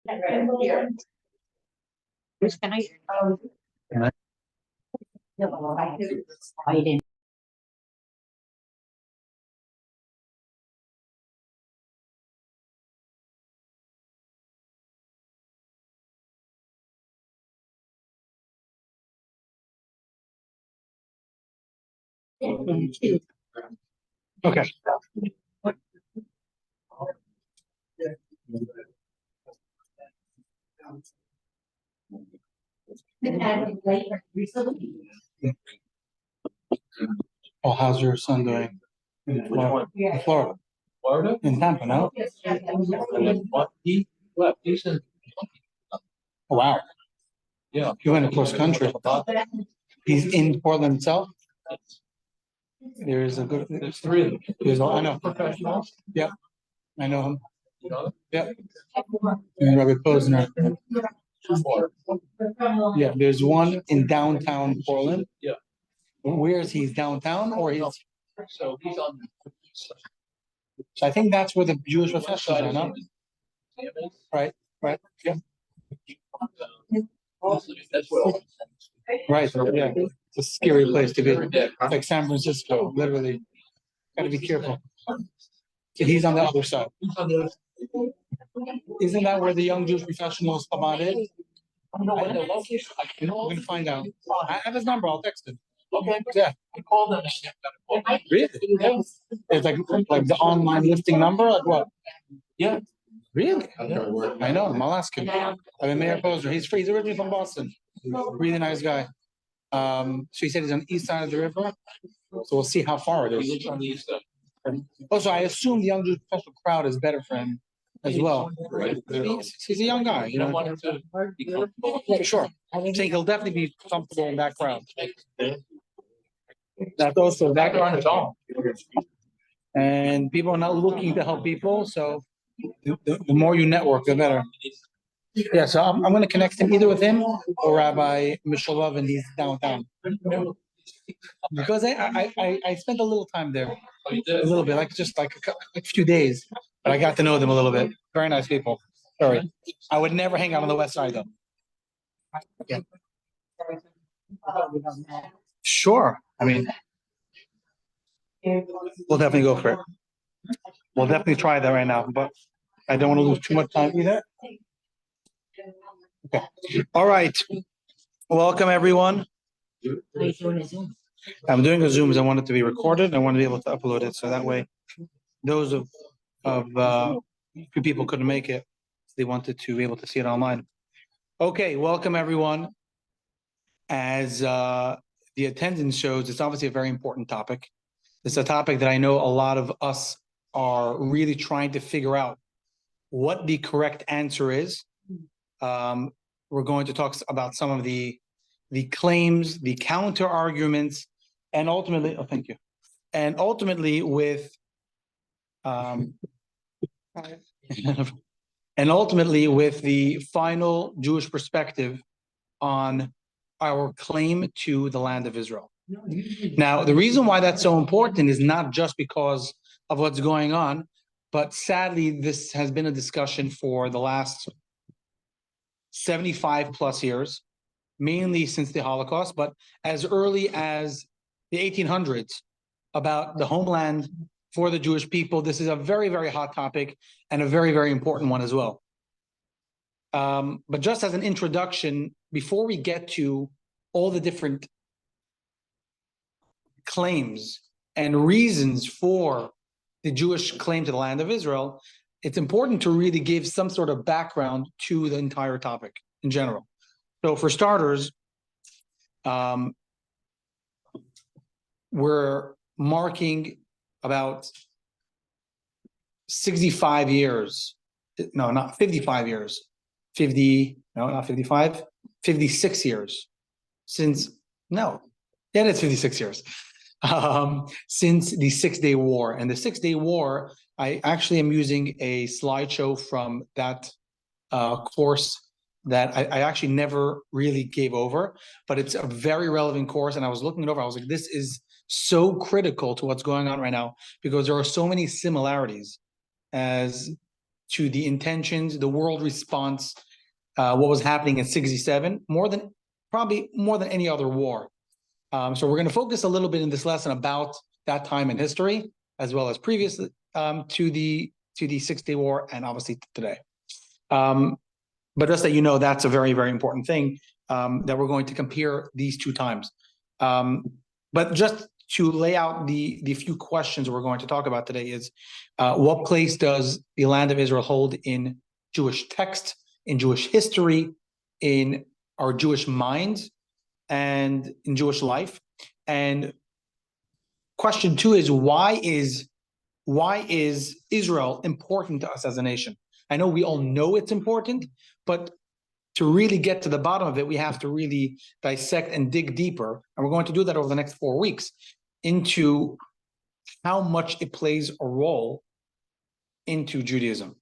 Can I? I didn't. Okay. Oh, how's your son doing? In Florida. In Florida. Florida? In Tampa, no? What? He left. He's in. Oh, wow. Yeah. He went across country. He's in Portland itself. There is a good. There's three of them. I know. Professionals. Yep. I know him. You know them? Yep. And Robert Posner. Yeah, there's one in downtown Portland. Yeah. Where is he? Downtown or he's? So he's on. So I think that's where the Jewish professionals are, no? Right, right, yeah. Right, yeah. It's a scary place to be. Like San Francisco, literally. Gotta be careful. So he's on the other side. Isn't that where the young Jewish professionals come on in? We're gonna find out. I have his number, I'll text him. Okay. Yeah. I called them. Really? It's like the online listing number, like what? Yeah. Really? I know him. I'll ask him. I mean, Mayor Posner. He's free. He's originally from Boston. Really nice guy. So he said he's on the east side of the river. So we'll see how far it is. He lives on the east side. Also, I assume the young Jewish professional crowd is better for him as well. He's a young guy, you know. For sure. I think he'll definitely be comfortable in that crowd. That's also that on his own. And people are not looking to help people, so the more you network, the better. Yeah, so I'm going to connect him either with him or Rabbi Mishalov, and he's downtown. Because I spent a little time there, a little bit, like just like a few days, but I got to know them a little bit. Very nice people. Sorry, I would never hang out on the west side though. Yeah. Sure. I mean, we'll definitely go for it. We'll definitely try that right now, but I don't want to lose too much time either. Okay. All right. Welcome everyone. I'm doing a Zoom because I want it to be recorded. I want to be able to upload it so that way those of few people couldn't make it. They wanted to be able to see it online. Okay, welcome everyone. As the attendance shows, it's obviously a very important topic. It's a topic that I know a lot of us are really trying to figure out what the correct answer is. We're going to talk about some of the claims, the counter arguments, and ultimately, oh, thank you. And ultimately with the final Jewish perspective on our claim to the land of Israel. Now, the reason why that's so important is not just because of what's going on, but sadly, this has been a discussion for the last 75 plus years, mainly since the Holocaust, but as early as the 1800s, about the homeland for the Jewish people. This is a very, very hot topic and a very, very important one as well. But just as an introduction, before we get to all the different claims and reasons for the Jewish claim to the land of Israel, it's important to really give some sort of background to the entire topic in general. So for starters, we're marking about 65 years, no, not 55 years, 50, no, not 55, 56 years since, no, yeah, it's 56 years, since the 6-Day War. And the 6-Day War, I actually am using a slideshow from that course that I actually never really gave over, but it's a very relevant course. And I was looking it over, I was like, this is so critical to what's going on right now because there are so many similarities as to the intentions, the world response, what was happening in 67, probably more than any other war. So we're going to focus a little bit in this lesson about that time in history, as well as previous to the 6-Day War, and obviously today. But just that you know, that's a very, very important thing, that we're going to compare these two times. But just to lay out the few questions we're going to talk about today is, what place does the land of Israel hold in Jewish text, in Jewish history, in our Jewish mind, and in Jewish life? And question 2 is, why is Israel important to us as a nation? I know we all know it's important, but to really get to the bottom of it, we have to really dissect and dig deeper. And we're going to do that over the next 4 weeks into how much it plays a role into Judaism.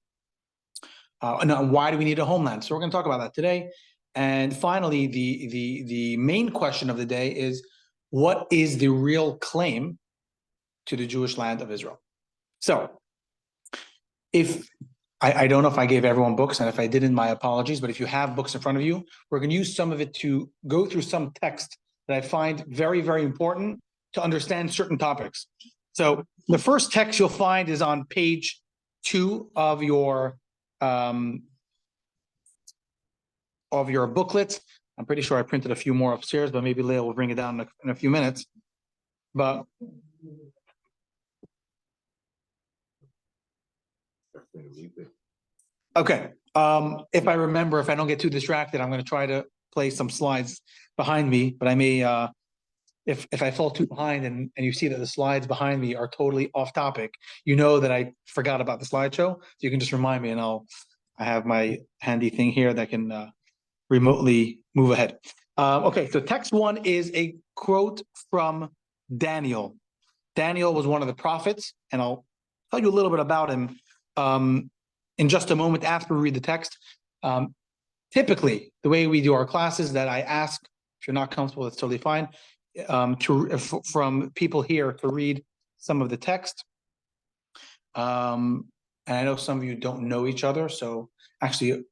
And why do we need a homeland? So we're going to talk about that today. And finally, the main question of the day is, what is the real claim to the Jewish land of Israel? So if I don't know if I gave everyone books, and if I didn't, my apologies, but if you have books in front of you, we're going to use some of it to go through some text that I find very, very important to understand certain topics. So the first text you'll find is on page 2 of your booklets. I'm pretty sure I printed a few more upstairs, but maybe Leah will bring it down in a few minutes. But okay, if I remember, if I don't get too distracted, I'm going to try to play some slides behind me, but I may, if I fall too behind and you see that the slides behind me are totally off topic, you know that I forgot about the slideshow, so you can just remind me, and I have my handy thing here that can remotely move ahead. Okay, so text 1 is a quote from Daniel. Daniel was one of the prophets, and I'll tell you a little bit about him in just a moment after we read the text. Typically, the way we do our classes, that I ask, if you're not comfortable, that's totally fine, from people here to read some of the text. And I know some of you don't know each other, so actually,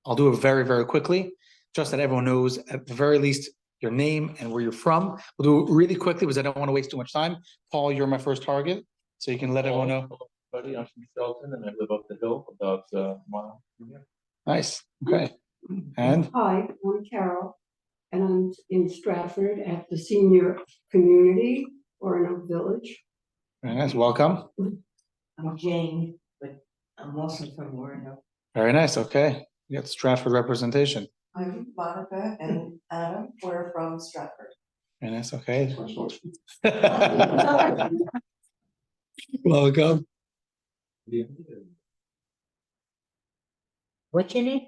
I'll do it very, very quickly, just that everyone knows at the very least your name and where you're from. We'll do it really quickly because I don't want to waste too much time. Paul, you're my first target, so you can let everyone know. Buddy, I'm from Shelton, and I live up the hill about a mile from here. Nice. Okay. And Hi, I'm Carol, and I'm in Stratford at the Senior Community Roanoke Village. very nice. Welcome. I'm Jane, but I'm also from Roanoke. Very nice. Okay. You got Stratford representation. I'm Monica and Adam. We're from Stratford. Very nice. Okay. Welcome. What's your name?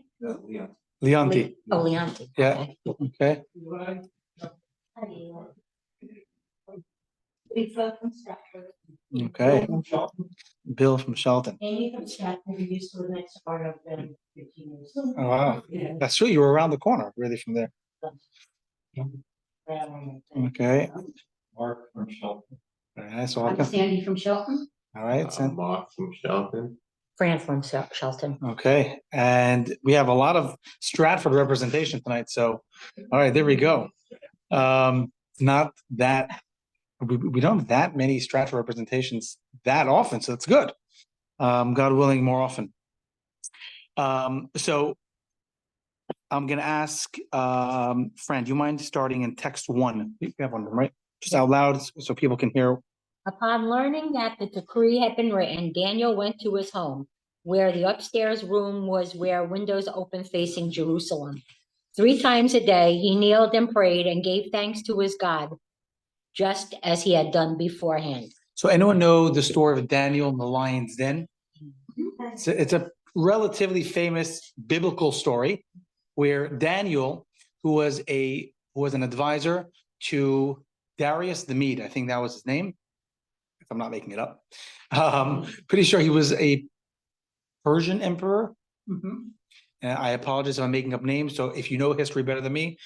Leonti. Oh, Leonti. Yeah. Okay. Okay. Bill from Shelton. Amy from Stratford, we used to live next door of them 15 years. Oh, wow. That's true. You were around the corner, really, from there. Okay. Mark from Shelton. Very nice. I'm Welcome. Sandy from Shelton. All right. San- Mark from Shelton. Fran from Shelton. Okay. And we have a lot of Stratford representation tonight. So, all right, there we go. Not that we don't have that many Stratford representations that often, so it's good. God willing, more often. So I'm gonna ask Fran, do you mind starting in text 1? You have one of them, right? Just out loud so people can hear. Upon learning that the decree had been written, Daniel went to his home, where the upstairs room was where windows open facing Jerusalem. 3 times a day, he kneeled and prayed and gave thanks to his God, just as he had done beforehand. So anyone know the story of Daniel and the lion's den? It's a relatively famous biblical story where Daniel, who was an advisor to Darius the Mede, I think that was his name, if I'm not making it up. Pretty sure he was a Persian emperor. And I apologize if I'm making up names. So if you know history better than me,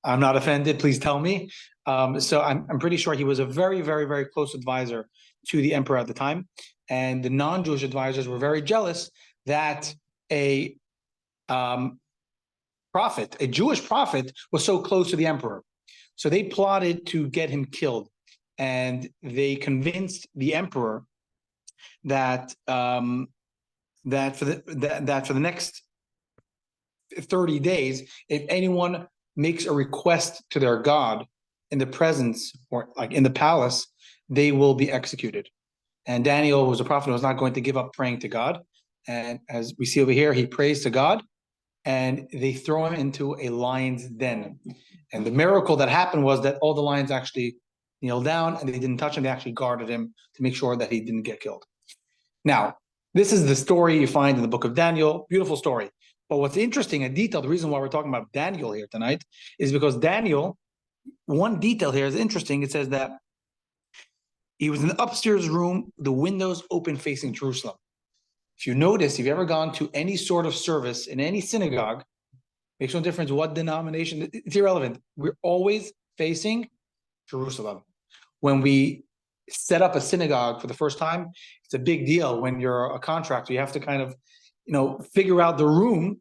I'm not offended. Please tell me. So I'm pretty sure he was a very, very, very close advisor to the emperor at the time. And the non-Jewish advisors were very jealous that a prophet, a Jewish prophet, was so close to the emperor. So they plotted to get him killed, and they convinced the emperor that that for the next 30 days, if anyone makes a request to their God in the presence or like in the palace, they will be executed. And Daniel was a prophet who was not going to give up praying to God. And as we see over here, he prays to God, and they throw him into a lion's den. And the miracle that happened was that all the lions actually kneeled down and they didn't touch him. They actually guarded him to make sure that he didn't get killed. Now, this is the story you find in the book of Daniel. Beautiful story. But what's interesting, a detail, the reason why we're talking about Daniel here tonight is because Daniel, one detail here is interesting. It says that he was in the upstairs room, the windows open facing Jerusalem. If you notice, if you've ever gone to any sort of service in any synagogue, makes no difference what denomination, it's irrelevant. We're always facing Jerusalem. When we set up a synagogue for the first time, it's a big deal. When you're a contractor, you have to kind of, figure out the room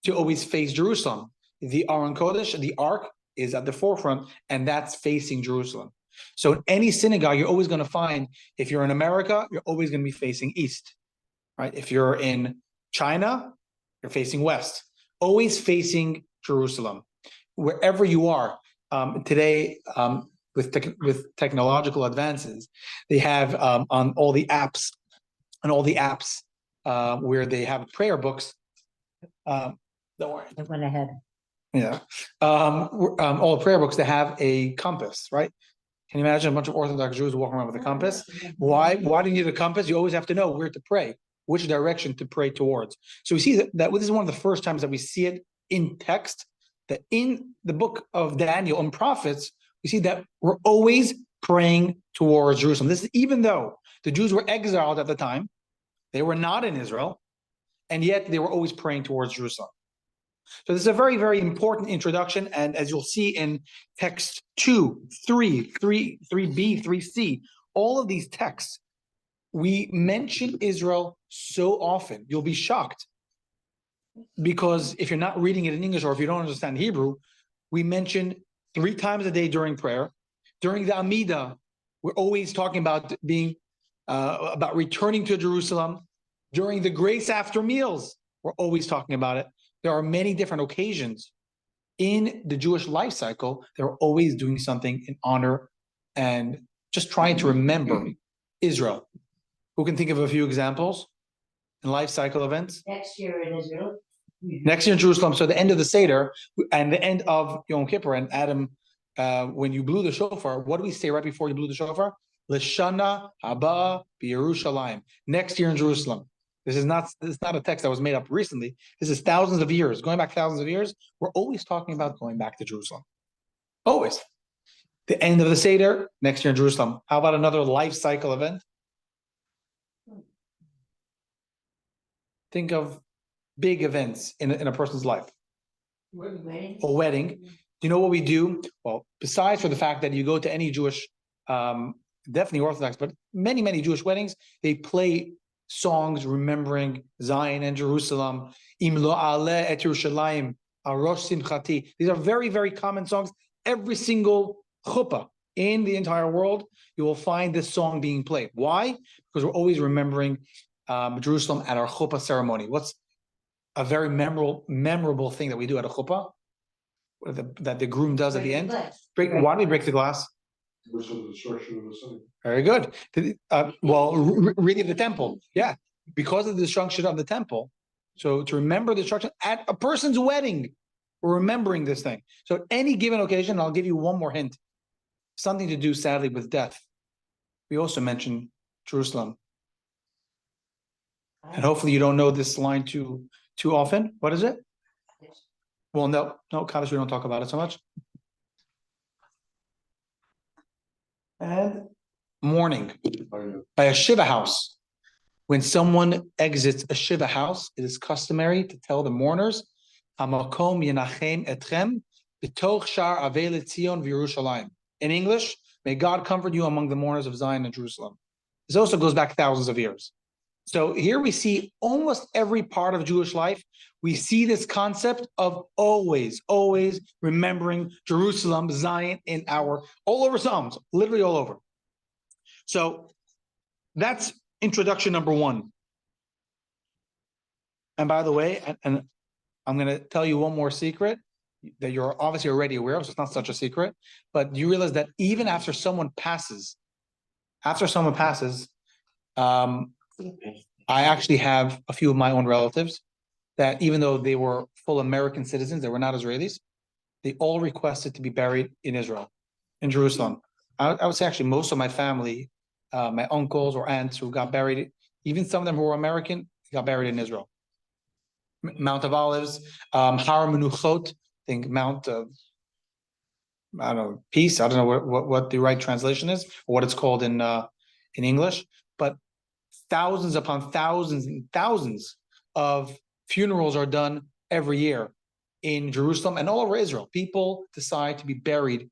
to always face Jerusalem. The Aron Kodesh, the Ark, is at the forefront, and that's facing Jerusalem. So in any synagogue, you're always going to find, if you're in America, you're always going to be facing east, right? If you're in China, you're facing west, always facing Jerusalem. Wherever you are today, with technological advances, they have on all the apps, where they have prayer books. Don't worry. I went ahead. Yeah. All the prayer books, they have a compass, right? Can you imagine a bunch of Orthodox Jews walking around with a compass? Why do you need a compass? You always have to know where to pray, which direction to pray towards. So we see that this is one of the first times that we see it in text, that in the book of Daniel and prophets, we see that we're always praying towards Jerusalem. This is even though the Jews were exiled at the time, they were not in Israel, and yet they were always praying towards Jerusalem. So this is a very, very important introduction. And as you'll see in text 2, 3, 3b, 3c, all of these texts, we mention Israel so often, you'll be shocked. Because if you're not reading it in English, or if you don't understand Hebrew, we mention 3 times a day during prayer. During the Amidah, we're always talking about about returning to Jerusalem. During the grace after meals, we're always talking about it. There are many different occasions in the Jewish life cycle. They're always doing something in honor and just trying to remember Israel. Who can think of a few examples in life cycle events? Next year in Israel. Next year in Jerusalem. So the end of the Seder and the end of Yom Kippur, and Adam, when you blew the shofar, what do we say right before you blew the shofar? L'shana haba b'Yerushalayim. Next year in Jerusalem. This is not a text that was made up recently. This is thousands of years, going back thousands of years. We're always talking about going back to Jerusalem. Always. The end of the Seder, next year in Jerusalem. How about another life cycle event? Think of big events in a person's life. Wedding. A wedding. Do you know what we do? Well, besides for the fact that you go to any Jewish, definitely Orthodox, but many, many Jewish weddings, they play songs remembering Zion and Jerusalem. Im lo aleh et Yerushalayim, arosh simchati. These are very, very common songs. Every single chuppah in the entire world, you will find this song being played. Why? Because we're always remembering Jerusalem at our chuppah ceremony. What's a very memorable thing that we do at a chuppah? That the groom does at the end? Why do we break the glass? Because of the destruction of the city. Very good. Reading the temple. Yeah, because of the destruction of the temple. So to remember the destruction at a person's wedding, we're remembering this thing. So at any given occasion, I'll give you one more hint. Something to do, sadly, with death. We also mention Jerusalem. And hopefully you don't know this line too often. What is it? Well, no, Kaddish, we don't talk about it so much. And mourning by a Shiva house. When someone exits a Shiva house, it is customary to tell the mourners, "Hamakom yenachem etchem b'toch shar avei Tzion v'Yerushalayim." In English, may God comfort you among the mourners of Zion and Jerusalem. This also goes back thousands of years. So here we see almost every part of Jewish life. We see this concept of always, always remembering Jerusalem, Zion in our, all over Psalms, literally all over. So that's introduction number one. And by the way, and I'm going to tell you one more secret that you're obviously already aware of, so it's not such a secret, but you realize that even after someone passes, I actually have a few of my own relatives that even though they were full American citizens, they were not Israelis, they all requested to be buried in Israel, in Jerusalem. I would say actually most of my family, my uncles or aunts who got buried, even some of them who were American, got buried in Israel. Mount of Olives, Har Menuchot, I think Mount of, I don't know, Peace. I don't know what the right translation is, or what it's called in English, but thousands upon thousands and thousands of funerals are done every year in Jerusalem and all over Israel. People decide to be buried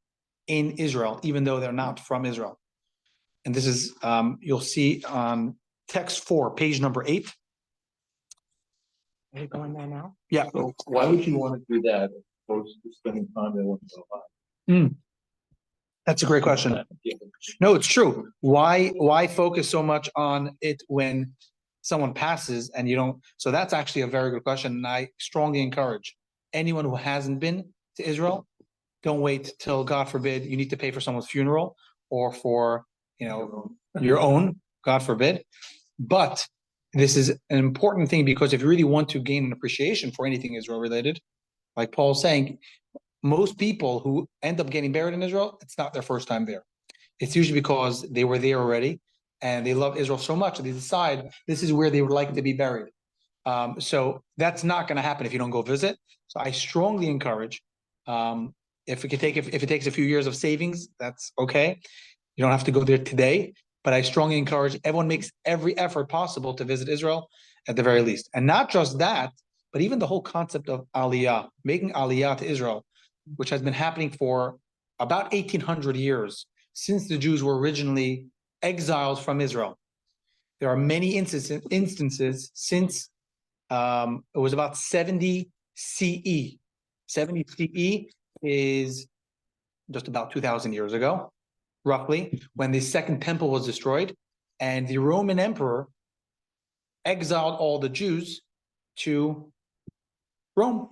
in Israel, even though they're not from Israel. And this is, you'll see on text 4, page number 8. Are you going there now? Yeah. So why would you want to do that as opposed to spending time there once in a while? That's a great question. No, it's true. Why focus so much on it when someone passes and you don't? So that's actually a very good question. And I strongly encourage anyone who hasn't been to Israel, don't wait till, God forbid, you need to pay for someone's funeral or for, your own, God forbid. But this is an important thing because if you really want to gain an appreciation for anything Israel related, like Paul's saying, most people who end up getting buried in Israel, it's not their first time there. It's usually because they were there already and they love Israel so much that they decide this is where they would like to be buried. So that's not going to happen if you don't go visit. So I strongly encourage, if it takes a few years of savings, that's okay. You don't have to go there today, but I strongly encourage everyone makes every effort possible to visit Israel at the very least. And not just that, but even the whole concept of Aliyah, making Aliyah to Israel, which has been happening for about 1800 years since the Jews were originally exiled from Israel. There are many instances since it was about 70 CE. 70 CE is just about 2,000 years ago, roughly, when the Second Temple was destroyed, and the Roman Emperor exiled all the Jews to Rome.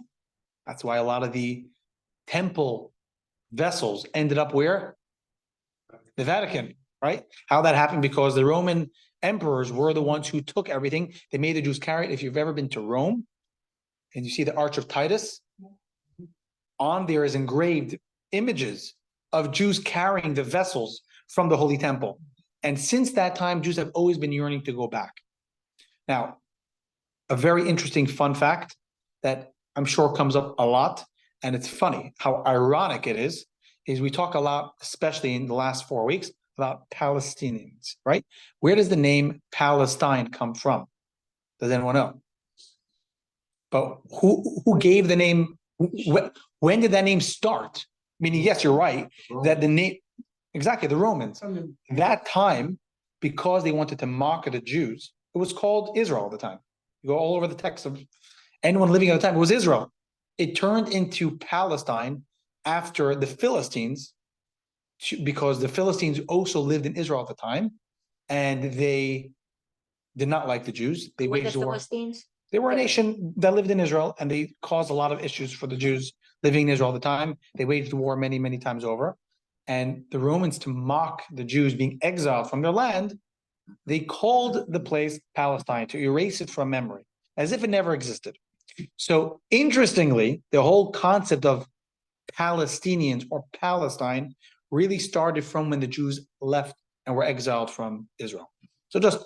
That's why a lot of the temple vessels ended up where? The Vatican, right? How that happened because the Roman emperors were the ones who took everything. They made the Jews carry it. If you've ever been to Rome and you see the Arch of Titus, on there is engraved images of Jews carrying the vessels from the Holy Temple. And since that time, Jews have always been yearning to go back. Now, a very interesting fun fact that I'm sure comes up a lot, and it's funny how ironic it is we talk a lot, especially in the last 4 weeks, about Palestinians, right? Where does the name Palestine come from? Does anyone know? But who gave the name? When did that name start? Meaning, yes, you're right, that the name, exactly, the Romans. That time, because they wanted to mock the Jews, it was called Israel at the time. You go all over the text of anyone living at the time, it was Israel. It turned into Palestine after the Philistines, because the Philistines also lived in Israel at the time, and they did not like the Jews. They waged war. Philistines? They were a nation that lived in Israel, and they caused a lot of issues for the Jews living in Israel at the time. They waged war many, many times over. And the Romans, to mock the Jews being exiled from their land, they called the place Palestine, to erase it from memory, as if it never existed. So interestingly, the whole concept of Palestinians or Palestine really started from when the Jews left and were exiled from Israel. So just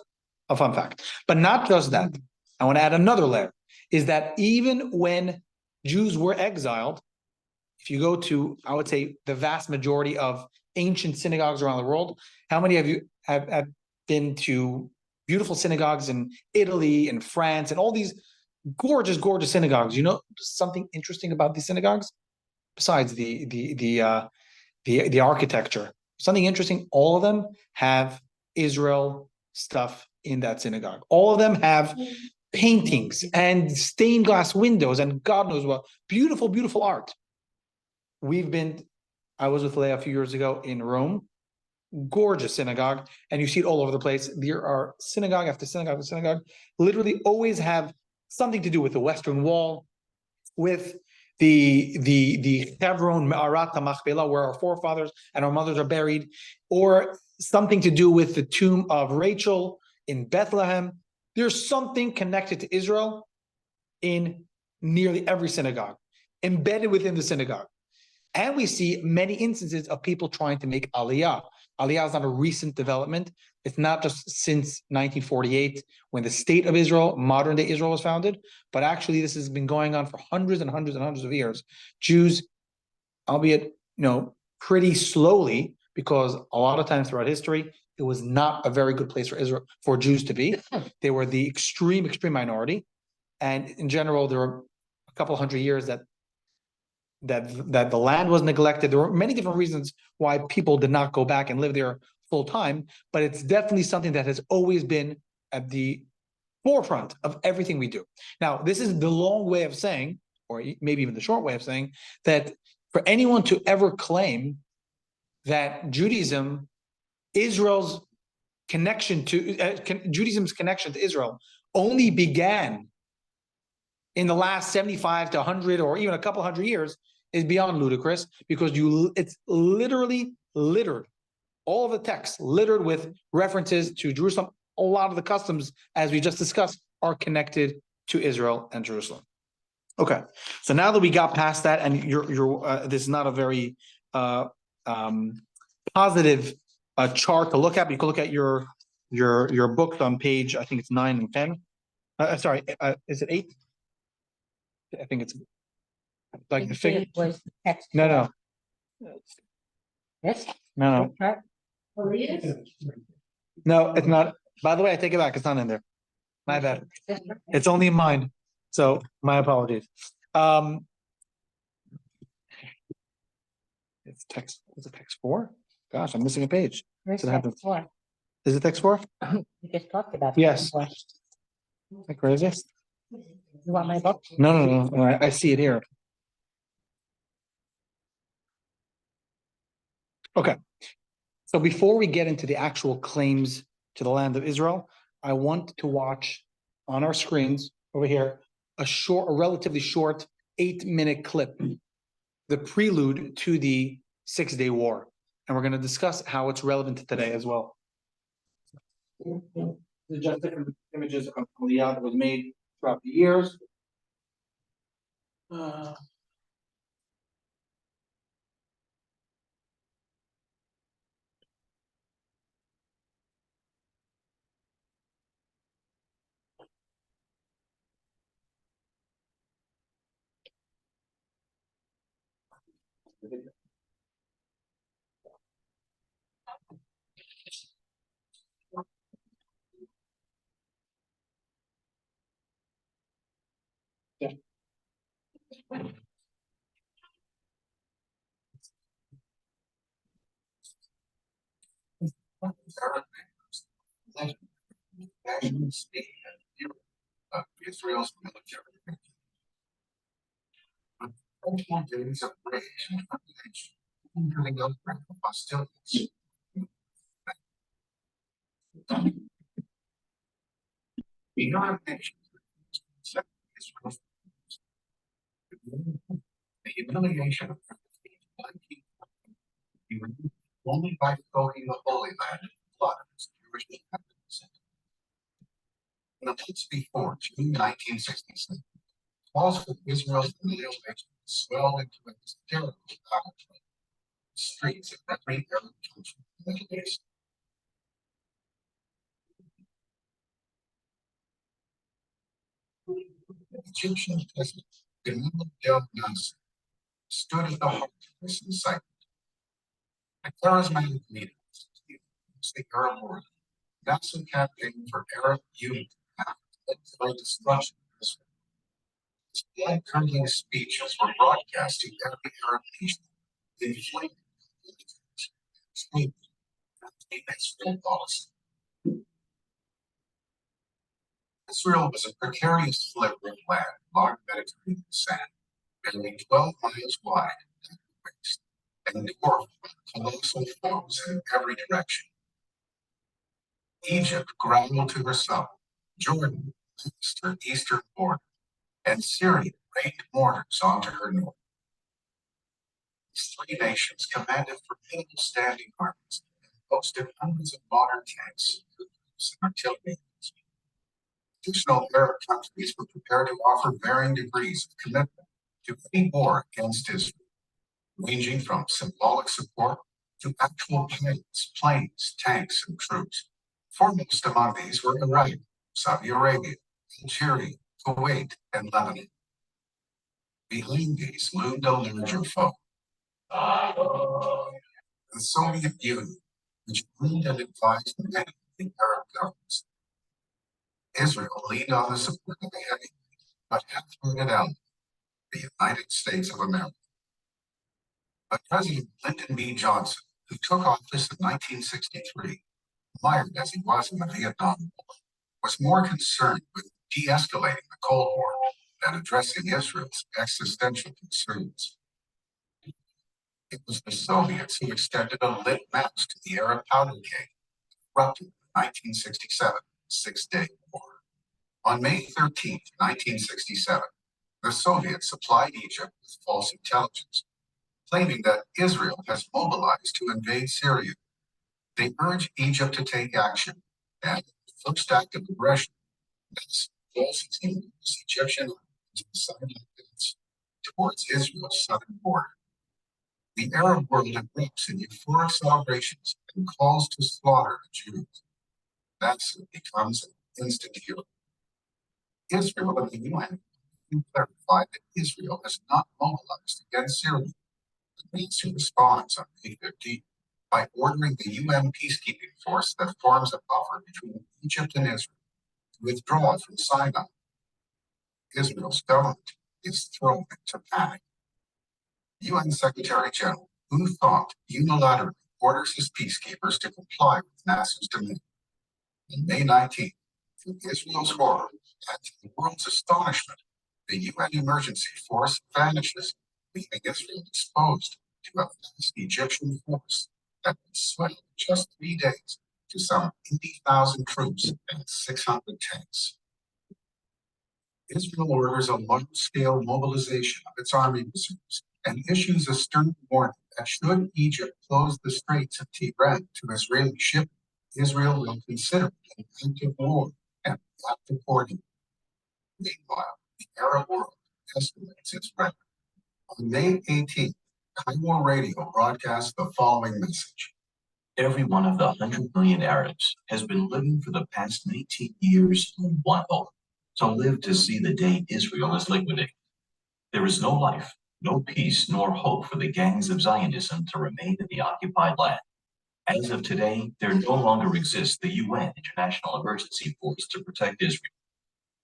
a fun fact. But not just that. I want to add another layer, is that even when Jews were exiled, if you go to, I would say, the vast majority of ancient synagogues around the world, how many of you have been to beautiful synagogues in Italy and France and all these gorgeous, gorgeous synagogues? You know something interesting about these synagogues? Besides the architecture, something interesting, all of them have Israel stuff in that synagogue. All of them have paintings and stained glass windows and God knows what, beautiful, beautiful art. I was with Leah a few years ago in Rome, gorgeous synagogue, and you see it all over the place. There are synagogue after synagogue after synagogue, literally always have something to do with the Western Wall, with the Hebron Ma'arat HaMachpelah, where our forefathers and our mothers are buried, or something to do with the tomb of Rachel in Bethlehem. There's something connected to Israel in nearly every synagogue, embedded within the synagogue. And we see many instances of people trying to make Aliyah. Aliyah is not a recent development. It's not just since 1948 when the state of Israel, modern day Israel, was founded, but actually this has been going on for hundreds and hundreds and hundreds of years. Jews, albeit, pretty slowly, because a lot of times throughout history, it was not a very good place for Israel, for Jews to be. They were the extreme minority. And in general, there were a couple hundred years that the land was neglected. There were many different reasons why people did not go back and live there full time, but it's definitely something that has always been at the forefront of everything we do. Now, this is the long way of saying, or maybe even the short way of saying, that for anyone to ever claim that Judaism's connection to Israel only began in the last 75 to 100 or even a couple hundred years is beyond ludicrous, because it's literally littered, all of the text littered with references to Jerusalem. A lot of the customs, as we just discussed, are connected to Israel and Jerusalem. Okay, so now that we got past that, and this is not a very positive chart to look at, but you can look at your book on page, I think it's 9 and 10. Is it 8? I think it's like the figure. Was text. No. This? No. No, it's not. By the way, I take it back. It's not in there. My bad. It's only in mine. So my apologies. It's text. Is it text 4? Gosh, I'm missing a page. Where's So it happens. text 4? Is it text 4? We just talked about. Yes. Four. Is that crazy? You want my book? No. I see it here. Okay. So before we get into the actual claims to the land of Israel, I want to watch on our screens over here a relatively short 8-minute clip, the prelude to the 6-Day War. And we're going to discuss how it's relevant to today as well. These are just different images of Aliyah that was made throughout the years. Yeah. Of Israel's military. Days of rage and humiliation, coming up from hostilities. Beyond nations, Israel's the humiliation of only by soaking the Holy Land in blood of its Jewish inhabitants. In the months before June 1966, calls for Israel's military swelled into a hysterical battlefield. Streets of every Arab country in the Middle East. Egyptian president Gamal Abdel Nasser stood at the heart of this incitement. A charismatic leader, the Arab world, Nasser campaigned for Arab unity after the destruction of Israel. His blood-curdling speeches were broadcast to every Arab nation, inflamed its foreign policy. Israel was a precarious sliver of land along Mediterranean sand, barely 12 miles wide at the waist, and dwarfed by colossal foes in every direction. Egypt growled to herself, Jordan menaced her eastern border, and Syria rained mortars onto her north. These three nations commanded formidable standing armies and boasted hundreds of modern tanks, troops, and artillery. Traditional Arab countries were prepared to offer varying degrees of commitment to any war against Israel, ranging from symbolic support to actual pilots, planes, tanks, and troops. Foremost among these were Iraq, Saudi Arabia, Algeria, Kuwait, and Lebanon. Behind these loomed a larger foe, the Soviet Union, which owned and advised many of the Arab governments. Israel leaned on the support of a heavy but half-hearted ally, the United States of America. But President Lyndon B. Johnson, who took office in 1963, mired as he was in the Vietnam War, was more concerned with de-escalating the Cold War than addressing Israel's existential concerns. It was the Soviets who extended a lit match to the Arab powder keg, erupted in the 1967 Six-Day War. On May 13, 1967, the Soviets supplied Egypt with false intelligence, claiming that Israel has mobilized to invade Syria. They urged Egypt to take action, and the first act of aggression, that's forcing Egyptian army to the Sinai Peninsula towards Israel's southern border. The Arab world erupts in euphoric celebrations and calls to slaughter the Jews. Nasser becomes an instant hero. Israel and the UN clarified that Israel has not mobilized against Syria. Nasser responds on May 15 by ordering the UN peacekeeping force that forms a buffer between Egypt and Israel to withdraw from Sinai. Israel's government is thrown into panic. UN Secretary General U Thant unilaterally orders his peacekeepers to comply with Nasser's demand. On May 19th, to Israel's horror and to the world's astonishment, the UN emergency force vanishes, leaving Israel exposed to a vast Egyptian force that would swell in just 3 days to some 80,000 troops and 600 tanks. Israel orders a large-scale mobilization of its army reserves and issues a stern warning that should Egypt close the Straits of Tiran to Israeli shipping, Israel will consider it an act of war and react accordingly. Meanwhile, the Arab world escalates its rhetoric. On May 18th, Cairo Radio broadcast the following message. Every one of the 100 million Arabs has been living for the past 19 years on one oath, to live to see the day Israel is liquidated. There is no life, no peace, nor hope for the gangs of Zionism to remain in the occupied land. As of today, there no longer exists the UN International Emergency Force to protect Israel.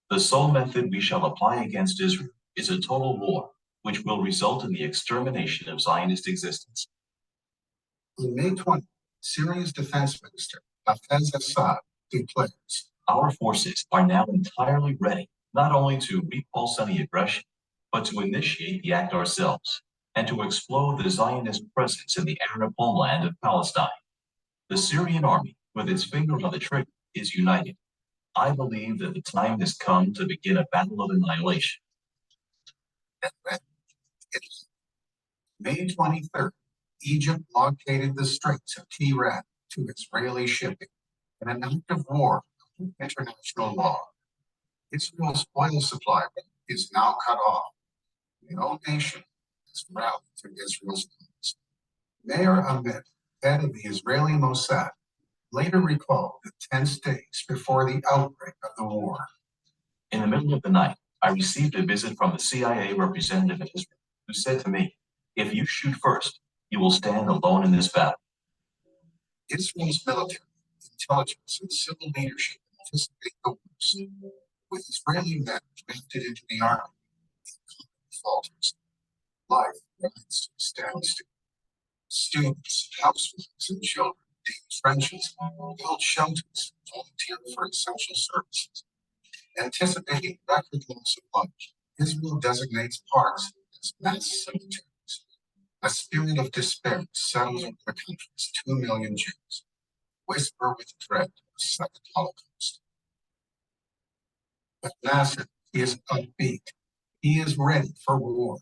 The sole method we shall apply against Israel is a total war, which will result in the extermination of Zionist existence. On May 20th, Syria's defense minister, Hafez Assad, declares, Our forces are now entirely ready, not only to repulse any aggression, but to initiate the act ourselves, and to explode the Zionist presence in the Arab homeland of Palestine. The Syrian army, with its finger on the trigger, is united. I believe that the time has come to begin a battle of annihilation. May 23rd, Egypt blockaded the Straits of Tiran to Israeli shipping in an act of war under international law. Israel's oil supply is now cut off. No nation has rallied to Israel's cause. Meir Amit, head of the Israeli Mossad, later recalled the tense days before the outbreak of the war. In the middle of the night, I received a visit from the CIA representative in Israel, who said to me, if you shoot first, you will stand alone in this battle. Israel's military, intelligence, and civil leadership anticipate the worst. With Israeli men drafted into the army, the economy falters. Life grinds to a standstill. Students, housewives, and children dig trenches, build shelters, volunteer for essential services. Anticipating record loss of life, Israel designates parks as mass cemeteries. A spirit of despair settles over the country's 2 million Jews. Whisper with dread of a second Holocaust. But Nasser is upbeat. He is ready for war.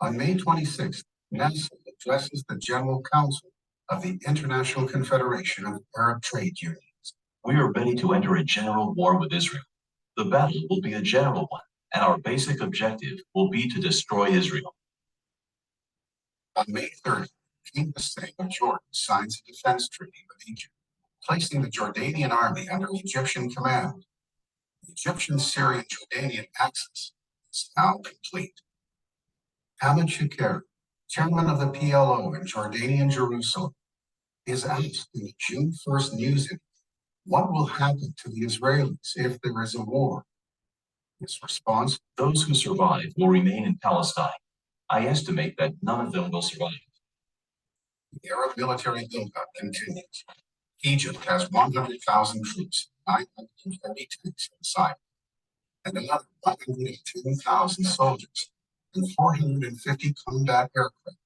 On May 26th, Nasser addresses the General Council of the International Confederation of Arab Trade Unions. We are ready to enter a general war with Israel. The battle will be a general one, and our basic objective will be to destroy Israel. On May 3rd, King Hussein of Jordan signs a defense treaty with Egypt, placing the Jordanian army under Egyptian command. The Egyptian-Syrian-Jordanian axis is now complete. Ahmed Shakir, chairman of the PLO in Jordanian Jerusalem, is asked in the June 1st news interview, what will happen to the Israelis if there is a war? His response, Those who survive will remain in Palestine. I estimate that none of them will survive. the Arab military buildup continues. Egypt has 100,000 troops, 930 tanks inside, and another 110,000 soldiers and 450 combat aircraft.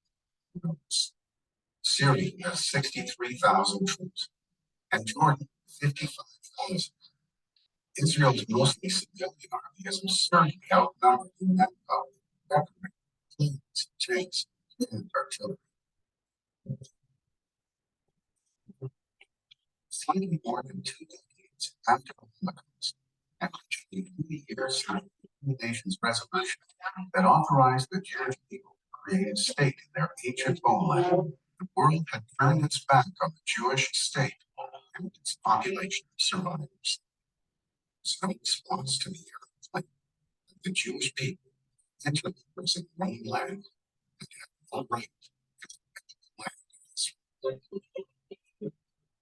Syria has 63,000 troops, and Jordan 55,000. Israel's mostly civilian army is absurdly outnumbered in manpower, weaponry, planes, tanks, and artillery. Slightly more than 2 decades after the Holocaust, and literally 20 years after the nation's resolution that authorized the Jewish people to create a state in their ancient homeland, the world had turned its back on the Jewish state and its population of survivors. So in response to the Arab claim that the Jewish people interlopers in their own land and have no right to the land of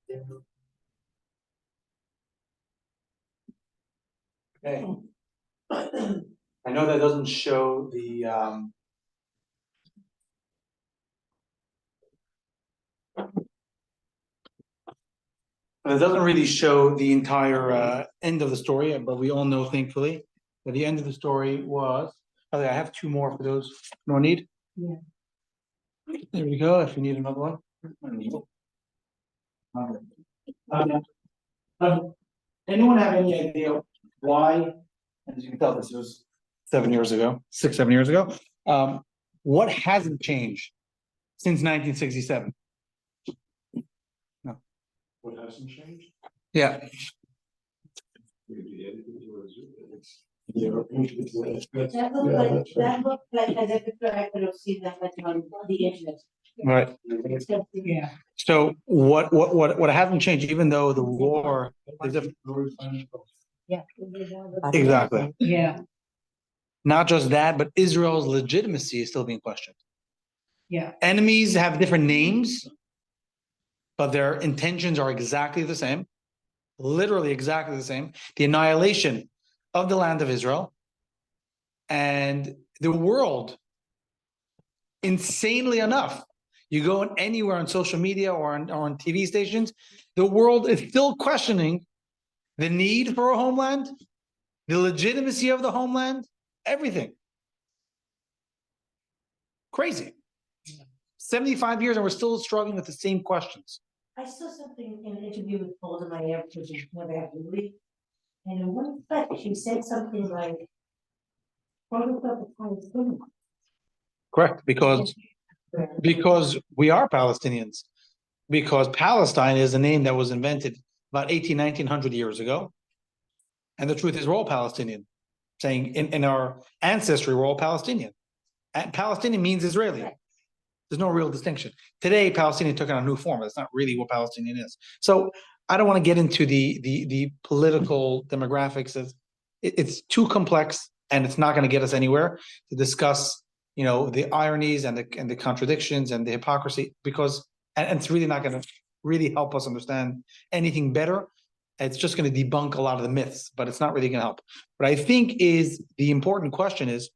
Israel. Okay. I know that doesn't show the, but it doesn't really show the entire end of the story, but we all know, thankfully, that the end of the story was. Oh, I have 2 more for those. No need? Yeah. There we go. If you need another one. Anyone have any idea why? As you can tell, this was 7 years ago, 6, 7 years ago. What hasn't changed since 1967? No. What hasn't changed? Yeah. That looked like as if I could have seen that on the internet. Right. Yeah. So what hasn't changed, even though the war is Yeah. exactly. Yeah, Not just that, but Israel's legitimacy is still being questioned. yeah. Enemies have different names, but their intentions are exactly the same, literally exactly the same. The annihilation of the land of Israel, and the world, insanely enough, you go anywhere on social media or on TV stations, the world is still questioning the need for a homeland, the legitimacy of the homeland, everything. Crazy. 75 years and we're still struggling with the same questions. I saw something in an interview with Paul Meyer, which is never have to read. And in one fact, she said something like. Correct, because we are Palestinians. Because Palestine is a name that was invented about 1900 years ago. And the truth is we're all Palestinian. Saying in our ancestry, we're all Palestinian. And Palestinian means Israeli. There's no real distinction. Today, Palestinian took on a new form. That's not really what Palestinian is. So I don't want to get into the political demographics. It's too complex and it's not going to get us anywhere to discuss, the ironies and the contradictions and the hypocrisy, because and it's really not going to really help us understand anything better. It's just going to debunk a lot of the myths, but it's not really going to help. What I think is the important question is,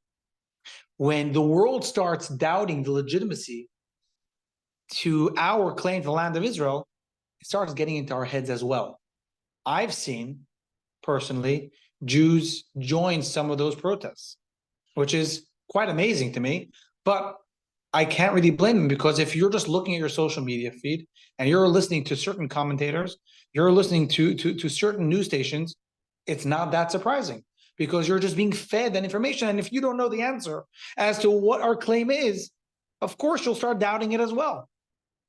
when the world starts doubting the legitimacy to our claim to the land of Israel, it starts getting into our heads as well. I've seen, personally, Jews joined some of those protests, which is quite amazing to me. But I can't really blame them, because if you're just looking at your social media feed and you're listening to certain commentators, you're listening to certain news stations, it's not that surprising, because you're just being fed that information. And if you don't know the answer as to what our claim is, of course you'll start doubting it as well,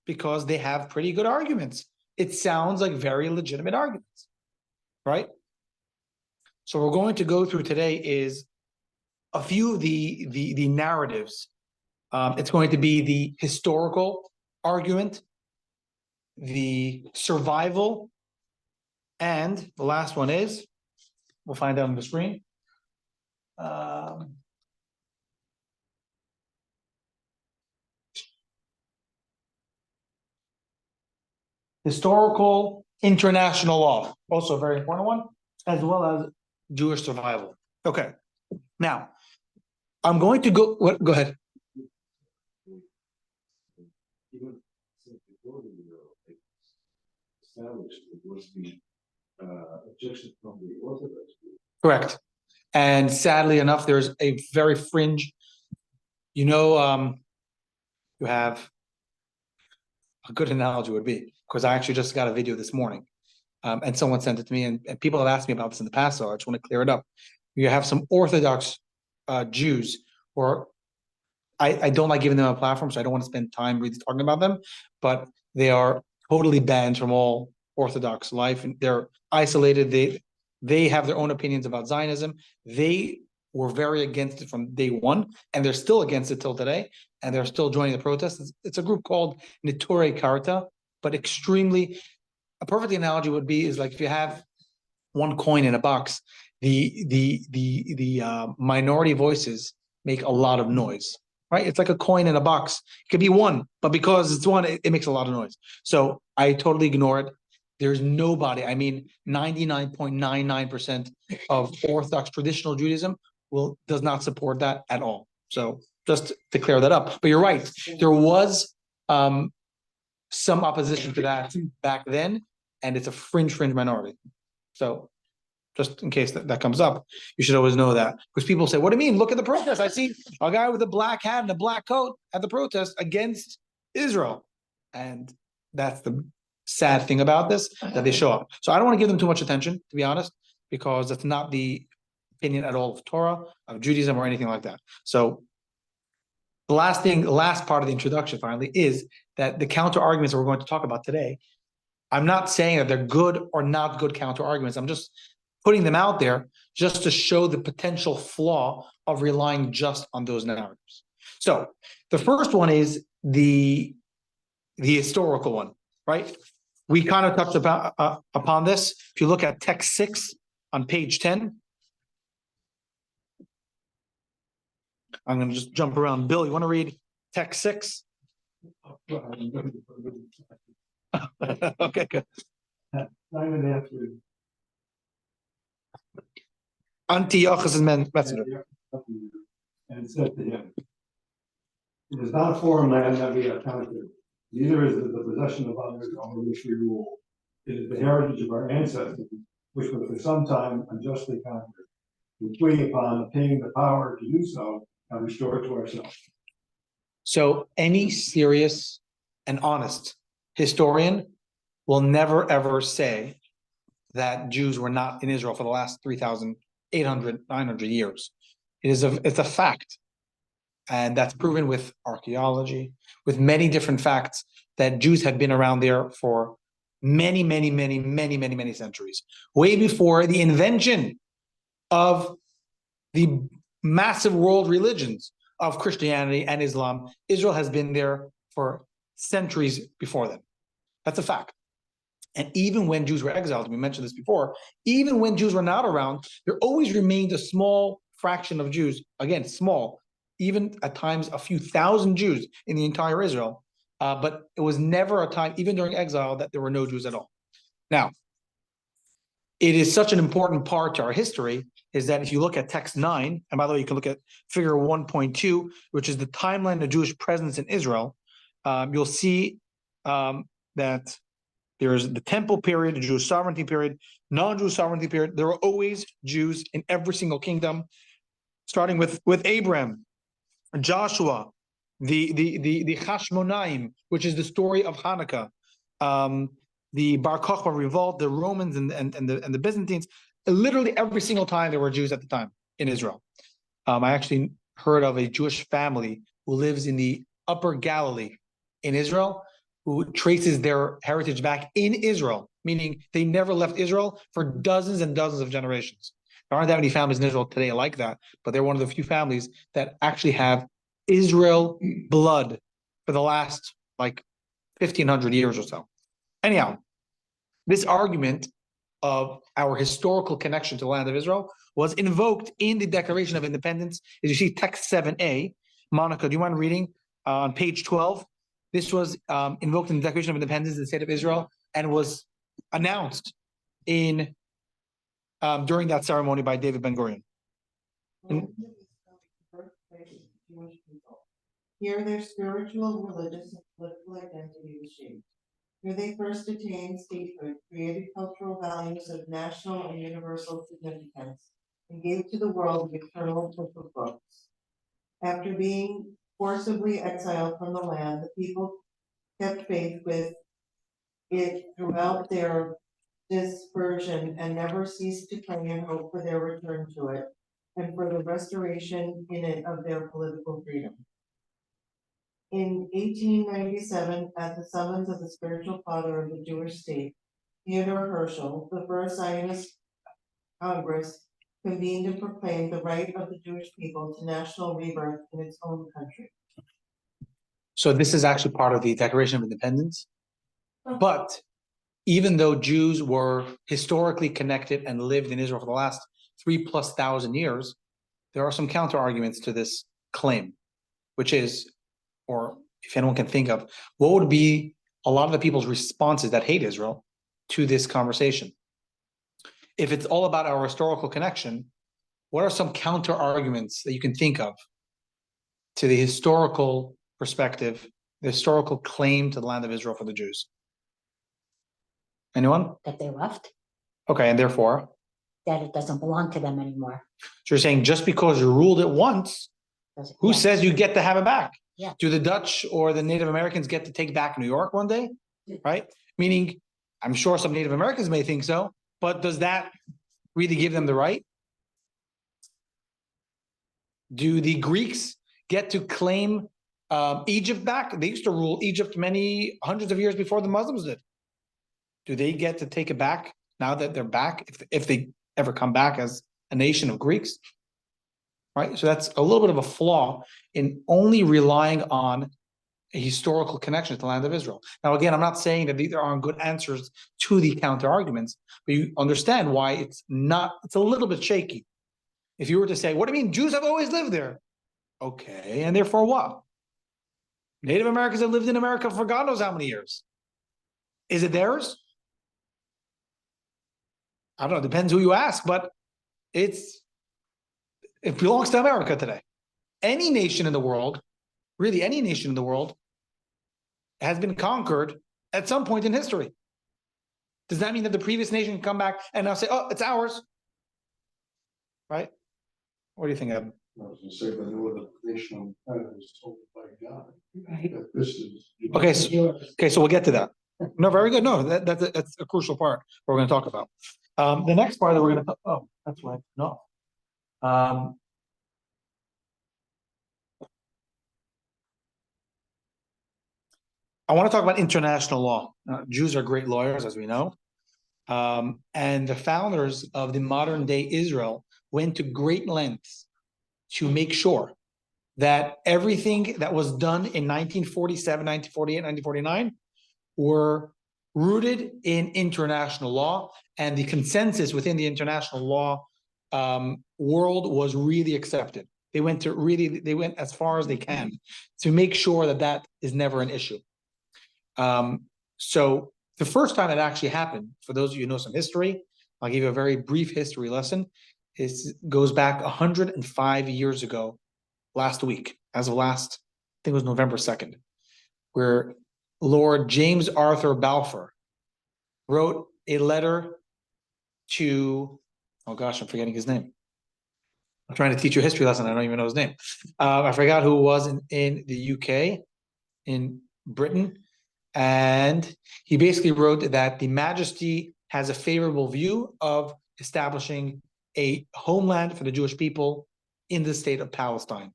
because they have pretty good arguments. It sounds like very legitimate arguments, right? So we're going to go through today is a few of the narratives. It's going to be the historical argument, the survival, and the last one is, we'll find out on the screen. Historical international law, also a very important one, as well as Jewish survival. Okay, now I'm going to go. What? Go ahead. Even since before the Euro established, it was the objection from the Orthodox group. Correct. And sadly enough, there's a very fringe, you have a good analogy would be, because I actually just got a video this morning, and someone sent it to me, and people have asked me about this in the past, so I just want to clear it up. You have some Orthodox Jews, or I don't like giving them a platform, so I don't want to spend time really talking about them, but they are totally banned from all Orthodox life, and they're isolated. They have their own opinions about Zionism. They were very against it from day one, and they're still against it till today, and they're still joining the protests. It's a group called Neturei Karta, but extremely, a perfect analogy would be is like if you have one coin in a box, the minority voices make a lot of noise, right? It's like a coin in a box. It could be one, but because it's one, it makes a lot of noise. So I totally ignore it. There's nobody, I mean, 99.99% of Orthodox traditional Judaism does not support that at all. So just to clear that up. But you're right, there was some opposition to that back then, and it's a fringe minority. So just in case that comes up, you should always know that. Because people say, what do you mean? Look at the protest. I see a guy with a black hat and a black coat at the protest against Israel. And that's the sad thing about this, that they show up. So I don't want to give them too much attention, to be honest, because that's not the opinion at all of Torah, of Judaism, or anything like that. So the last part of the introduction finally is that the counter arguments that we're going to talk about today, I'm not saying that they're good or not good counter arguments. I'm just putting them out there just to show the potential flaw of relying just on those narratives. So the first one is the historical one, right? We kind of touched upon this. If you look at text 6 on page 10, I'm going to just jump around. Bill, you want to read text 6? Okay, good. Simon answered. Antiochus' messenger. And said to him, it is not a foreign land that we are conquered, neither is it the possession of others over which we rule. It is the heritage of our ancestors, which was for some time unjustly conquered. We plead upon obtaining the power to do so and restore it to ourselves. So any serious and honest historian will never ever say that Jews were not in Israel for the last 3,800, 900 years. It's a fact. And that's proven with archaeology, with many different facts that Jews have been around there for many centuries. Way before the invention of the massive world religions of Christianity and Islam, Israel has been there for centuries before them. That's a fact. And even when Jews were exiled, we mentioned this before, even when Jews were not around, there always remained a small fraction of Jews, again, small, even at times a few thousand Jews in the entire Israel. But it was never a time, even during exile, that there were no Jews at all. Now, it is such an important part to our history, is that if you look at text 9, and by the way, you can look at figure 1.2, which is the timeline of Jewish presence in Israel, you'll see that There's the temple period, the Jewish sovereignty period, non-Jewish sovereignty period. There are always Jews in every single kingdom, starting with Abraham, Joshua, the Hashmonaim, which is the story of Hanukkah, the Bar Kokhba revolt, the Romans and the Byzantines. Literally every single time there were Jews at the time in Israel. I actually heard of a Jewish family who lives in the Upper Galilee in Israel, who traces their heritage back in Israel, meaning they never left Israel for dozens and dozens of generations. There aren't that many families in Israel today like that, but they're one of the few families that actually have Israel blood for the last like 1,500 years or so. Anyhow, this argument of our historical connection to the land of Israel was invoked in the Declaration of Independence. As you see, text 7a. Monica, do you mind reading on page 12? This was invoked in the Declaration of Independence of the State of Israel and was announced in during that ceremony by David Ben-Gurion. Here their spiritual, religious, and political identity was shaped. Here they first attained statehood, created cultural values of national and universal significance, and gave to the world the eternal book of books. After being forcibly exiled from the land, the people kept faith with it throughout their dispersion and never ceased to pray and hope for their return to it and for the restoration in it of their political freedom. In 1897, at the summons of the spiritual father of the Jewish state, Theodor Herzl, the first Zionist Congress convened and proclaimed the right of the Jewish people to national rebirth in its own country. So this is actually part of the Declaration of Independence. But even though Jews were historically connected and lived in Israel for the last 3,000+ years, there are some counter arguments to this claim, which is, or if anyone can think of, what would be a lot of the people's responses that hate Israel to this conversation? If it's all about our historical connection, what are some counter arguments that you can think of to the historical perspective, the historical claim to the land of Israel for the Jews? Anyone? That they left, Okay, and therefore? that it doesn't belong to them anymore. So you're saying just because you ruled it once, who Yeah. says you get to have it back? Yeah. Do the Dutch or the Native Americans get to take back New York one day? Right? Meaning, I'm sure some Native Americans may think so, but does that really give them the right? Do the Greeks get to claim Egypt back? They used to rule Egypt many hundreds of years before the Muslims did. Do they get to take it back now that they're back, if they ever come back as a nation of Greeks? Right? So that's a little bit of a flaw in only relying on a historical connection to the land of Israel. Now, again, I'm not saying that these aren't good answers to the counter arguments, but you understand why it's a little bit shaky. If you were to say, what do you mean Jews have always lived there? Okay, and therefore what? Native Americans have lived in America for God knows how many years. Is it theirs? I don't know, depends who you ask, but it belongs to America today. Any nation in the world, really any nation in the world, has been conquered at some point in history. Does that mean that the previous nation can come back and now say, oh, it's ours? Right? What do you think, Evan? I was gonna say, but no other nation on the planet is told by God Right. that this is. Okay, so we'll get to that. No, very good. No, that's a crucial part we're going to talk about. The next part that we're going to, oh, that's right. No. I want to talk about international law. Jews are great lawyers, as we know. And the founders of the modern day Israel went to great lengths to make sure that everything that was done in 1947, 1948, 1949 were rooted in international law, and the consensus within the international law world was really accepted. They went as far as they can to make sure that that is never an issue. So the first time it actually happened, for those of you who know some history, I'll give you a very brief history lesson. It goes back 105 years ago, last week, as of last, I think it was November 2nd, where Lord James Arthur Balfour wrote a letter to, oh gosh, I'm forgetting his name. I'm trying to teach you a history lesson. I don't even know his name. I forgot who it was in the UK, in Britain. And he basically wrote that the Majesty has a favorable view of establishing a homeland for the Jewish people in the state of Palestine.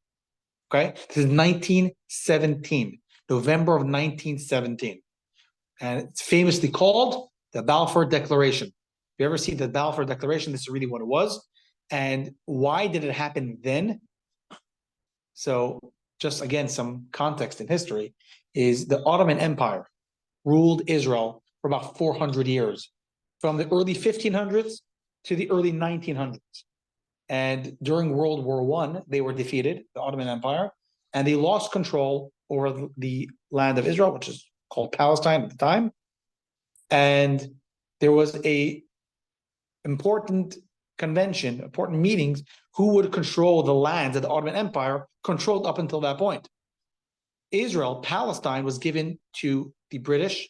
Okay, this is 1917, November of 1917. And it's famously called the Balfour Declaration. If you ever see the Balfour Declaration, this is really what it was. And why did it happen then? So just again, some context in history is the Ottoman Empire ruled Israel for about 400 years, from the early 1500s to the early 1900s. And during World War I, they were defeated, the Ottoman Empire, and they lost control over the land of Israel, which is called Palestine at the time. And there was a important convention, important meetings, who would control the lands that the Ottoman Empire controlled up until that point. Israel, Palestine, was given to the British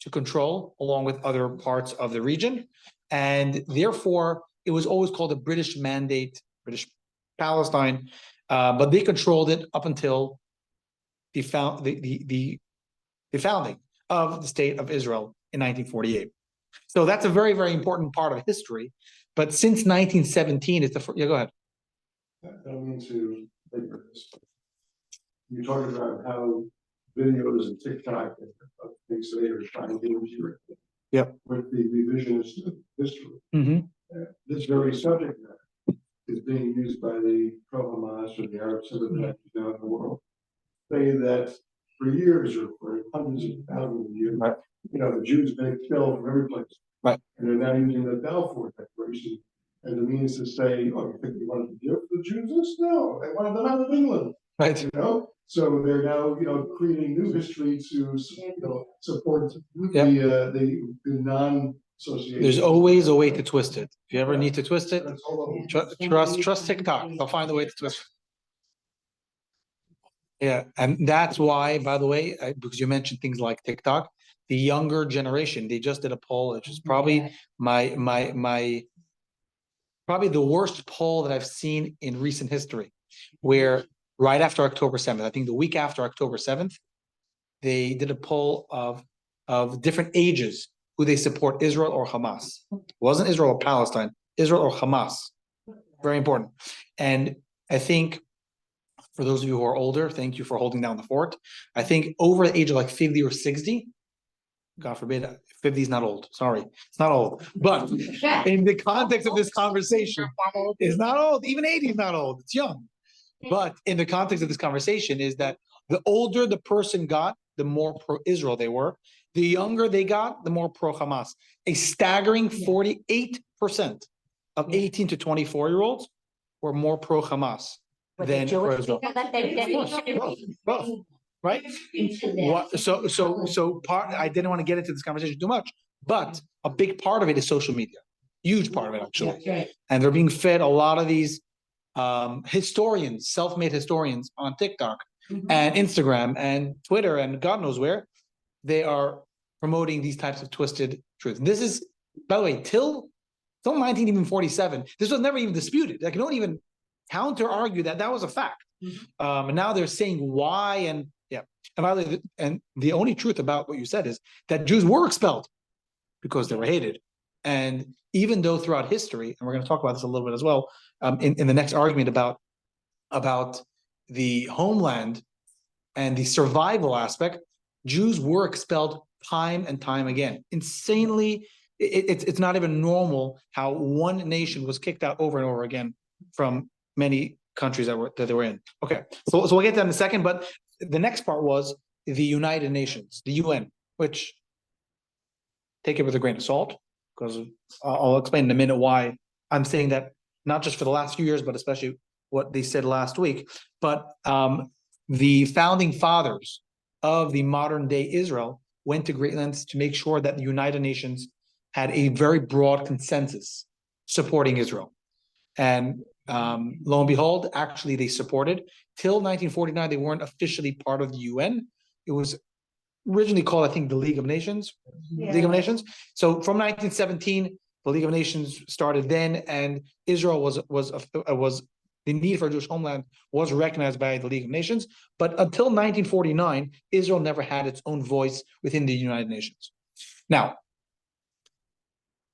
to control, along with other parts of the region. And therefore, it was always called a British Mandate, British Palestine, but they controlled it up until the founding of the state of Israel in 1948. So that's a very, very important part of history. But since 1917, it's the first, yeah, go ahead. I don't mean to labor this. You talked about how videos and TikTok and things today are trying to influence it. Yep. With the revisionist history. Mm-hmm. This very subject matter is being used by the pro-Hamas or the Arab sympathizers now in the world. Say that for years or for hundreds of thousands of years, right, you know, the Jews been expelled from every place. Right. And they're now using the Balfour Declaration as a means to say, oh, you think you wanted to give the Jews this? No, they wanted them out of England. Right. You know? So they're now, you know, creating new history to, you know, support the non-association. There's always a way to twist it. If you ever need to twist it, trust TikTok. They'll find a way to twist it. Yeah, and that's why, by the way, because you mentioned things like TikTok, the younger generation, they just did a poll, which is probably probably the worst poll that I've seen in recent history, where right after October 7th, I think the week after October 7th, they did a poll of different ages who they support, Israel or Hamas. It wasn't Israel or Palestine, Israel or Hamas. Very important. And I think for those of you who are older, thank you for holding down the fort. I think over the age of like 50 or 60, God forbid, 50 is not old. Sorry, it's not old. But in the context of this conversation, it's not old. Even 80 is not old. It's young. But in the context of this conversation is that the older the person got, the more pro-Israel they were. The younger they got, the more pro-Hamas. A staggering 48% of 18 to 24-year-olds were more pro-Hamas than pro-Israel. Both, right? So part, I didn't want to get into this conversation too much, but a big part of it is social media. Huge part of it, actually. And they're being fed a lot of these historians, self-made historians on TikTok and Instagram and Twitter and God knows where. They are promoting these types of twisted truths. This is, by the way, till 1947, this was never even disputed. Like, you don't even counter argue that was a fact. And now they're saying why, and yeah. And by the way, and the only truth about what you said is that Jews were expelled because they were hated. And even though throughout history, and we're going to talk about this a little bit as well, in the next argument about the homeland and the survival aspect, Jews were expelled time and time again. Insanely, it's not even normal how one nation was kicked out over and over again from many countries that they were in. Okay, so we'll get to that in a second, but the next part was the United Nations, the UN, which take it with a grain of salt, because I'll explain in a minute why I'm saying that, not just for the last few years, but especially what they said last week. But the founding fathers of the modern day Israel went to great lengths to make sure that the United Nations had a very broad consensus supporting Israel. And lo and behold, actually they supported. Till 1949, they weren't officially part of the UN. It was originally called, I think, the League of Nations. League of Nations. So from 1917, the League of Nations started then, and Israel was the need for a Jewish homeland was recognized by the League of Nations. But until 1949, Israel never had its own voice within the United Nations. Now,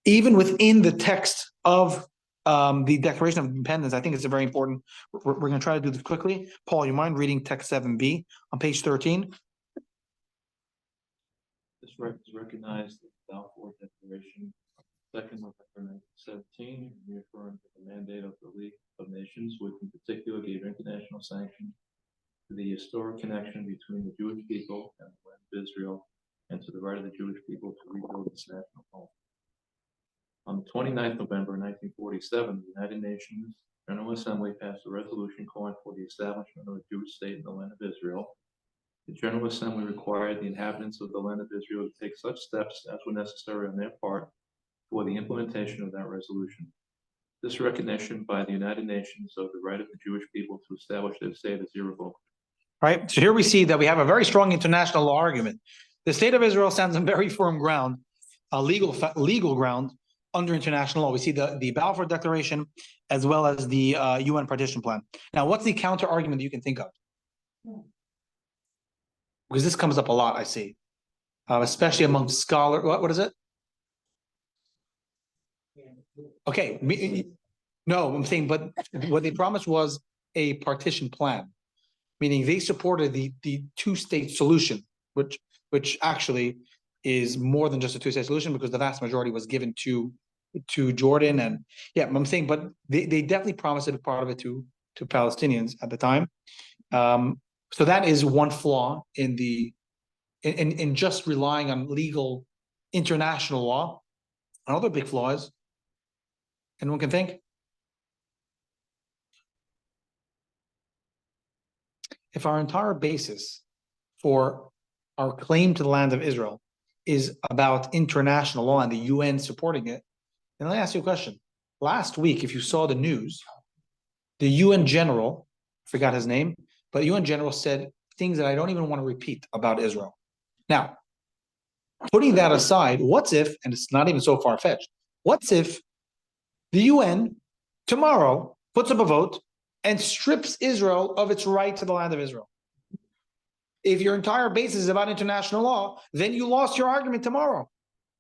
even within the text of the Declaration of Independence, I think it's a very important. We're going to try to do this quickly. Paul, you mind reading text 7b on page 13? This is recognized as the Balfour Declaration, 2nd November 1917, reaffirmed the mandate of the League of Nations, which in particular gave international sanction to the historic connection between the Jewish people and the land of Israel, and to the right of the Jewish people to rebuild its national home. On the 29th November 1947, the United Nations General Assembly passed a resolution calling for the establishment of a Jewish state in the land of Israel. The General Assembly required the inhabitants of the land of Israel to take such steps as were necessary on their part for the implementation of that resolution. This recognition by the United Nations of the right of the Jewish people to establish their state is irrevocable. Right. So here we see that we have a very strong international law argument. The state of Israel stands on very firm ground, legal ground under international law. We see the Balfour Declaration as well as the UN Partition Plan. Now, what's the counter argument that you can think of? Because this comes up a lot, I see, especially among scholars. What is it? Okay, no, I'm saying, but what they promised was a partition plan, meaning they supported the two-state solution, which actually is more than just a two-state solution, because the vast majority was given to Jordan. And yeah, I'm saying, but they definitely promised it, part of it to Palestinians at the time. So that is one flaw in just relying on legal international law. Another big flaw is, anyone can think? If our entire basis for our claim to the land of Israel is about international law and the UN supporting it, then let me ask you a question. Last week, if you saw the news, the UN general, I forgot his name, but the UN general said things that I don't even want to repeat about Israel. Now, putting that aside, what's if, and it's not even so far-fetched, what's if the UN tomorrow puts up a vote and strips Israel of its right to the land of Israel? If your entire basis is about international law, then you lost your argument tomorrow.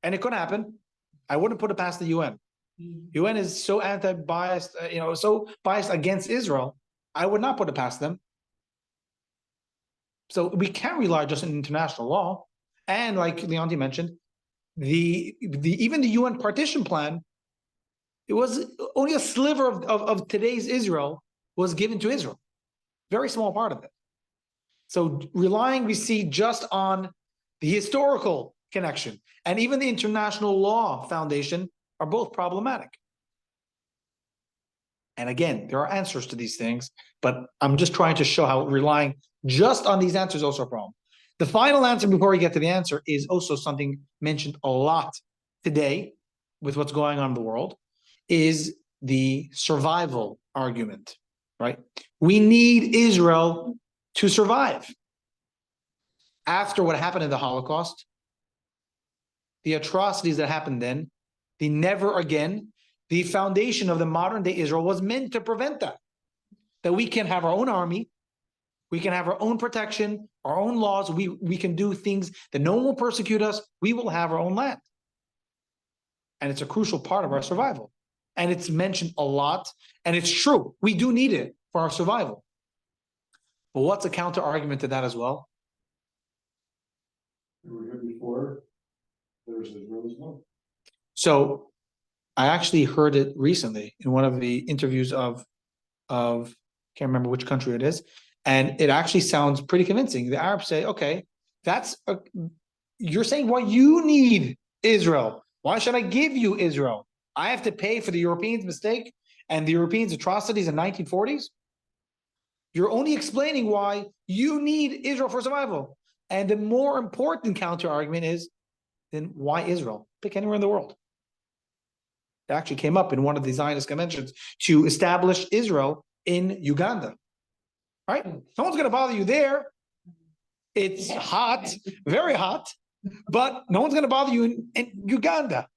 And it could happen. I wouldn't put it past the UN. UN is so anti-biased, so biased against Israel. I would not put it past them. So we can't rely just on international law. And like Leonti mentioned, even the UN partition plan, it was only a sliver of today's Israel was given to Israel. Very small part of it. So relying, we see, just on the historical connection and even the international law foundation are both problematic. And again, there are answers to these things, but I'm just trying to show how relying just on these answers is also a problem. The final answer before we get to the answer is also something mentioned a lot today with what's going on in the world, is the survival argument, right? We need Israel to survive. After what happened in the Holocaust, the atrocities that happened then, the never again, the foundation of the modern day Israel was meant to prevent that. That we can have our own army, we can have our own protection, our own laws, we can do things that no one will persecute us, we will have our own land. And it's a crucial part of our survival. And it's mentioned a lot, and it's true, we do need it for our survival. But what's a counter argument to that as well? We were here before, there's Israel as well. So I actually heard it recently in one of the interviews of can't remember which country it is, and it actually sounds pretty convincing. The Arabs say, okay, you're saying why you need Israel. Why should I give you Israel? I have to pay for the Europeans' mistake and the Europeans' atrocities in 1940s? You're only explaining why you need Israel for survival. And the more important counter argument is, then why Israel? Pick anywhere in the world. It actually came up in one of the Zionist conventions to establish Israel in Uganda. Right? Someone's going to bother you there. It's hot, very hot, but no one's gonna bother you in Uganda.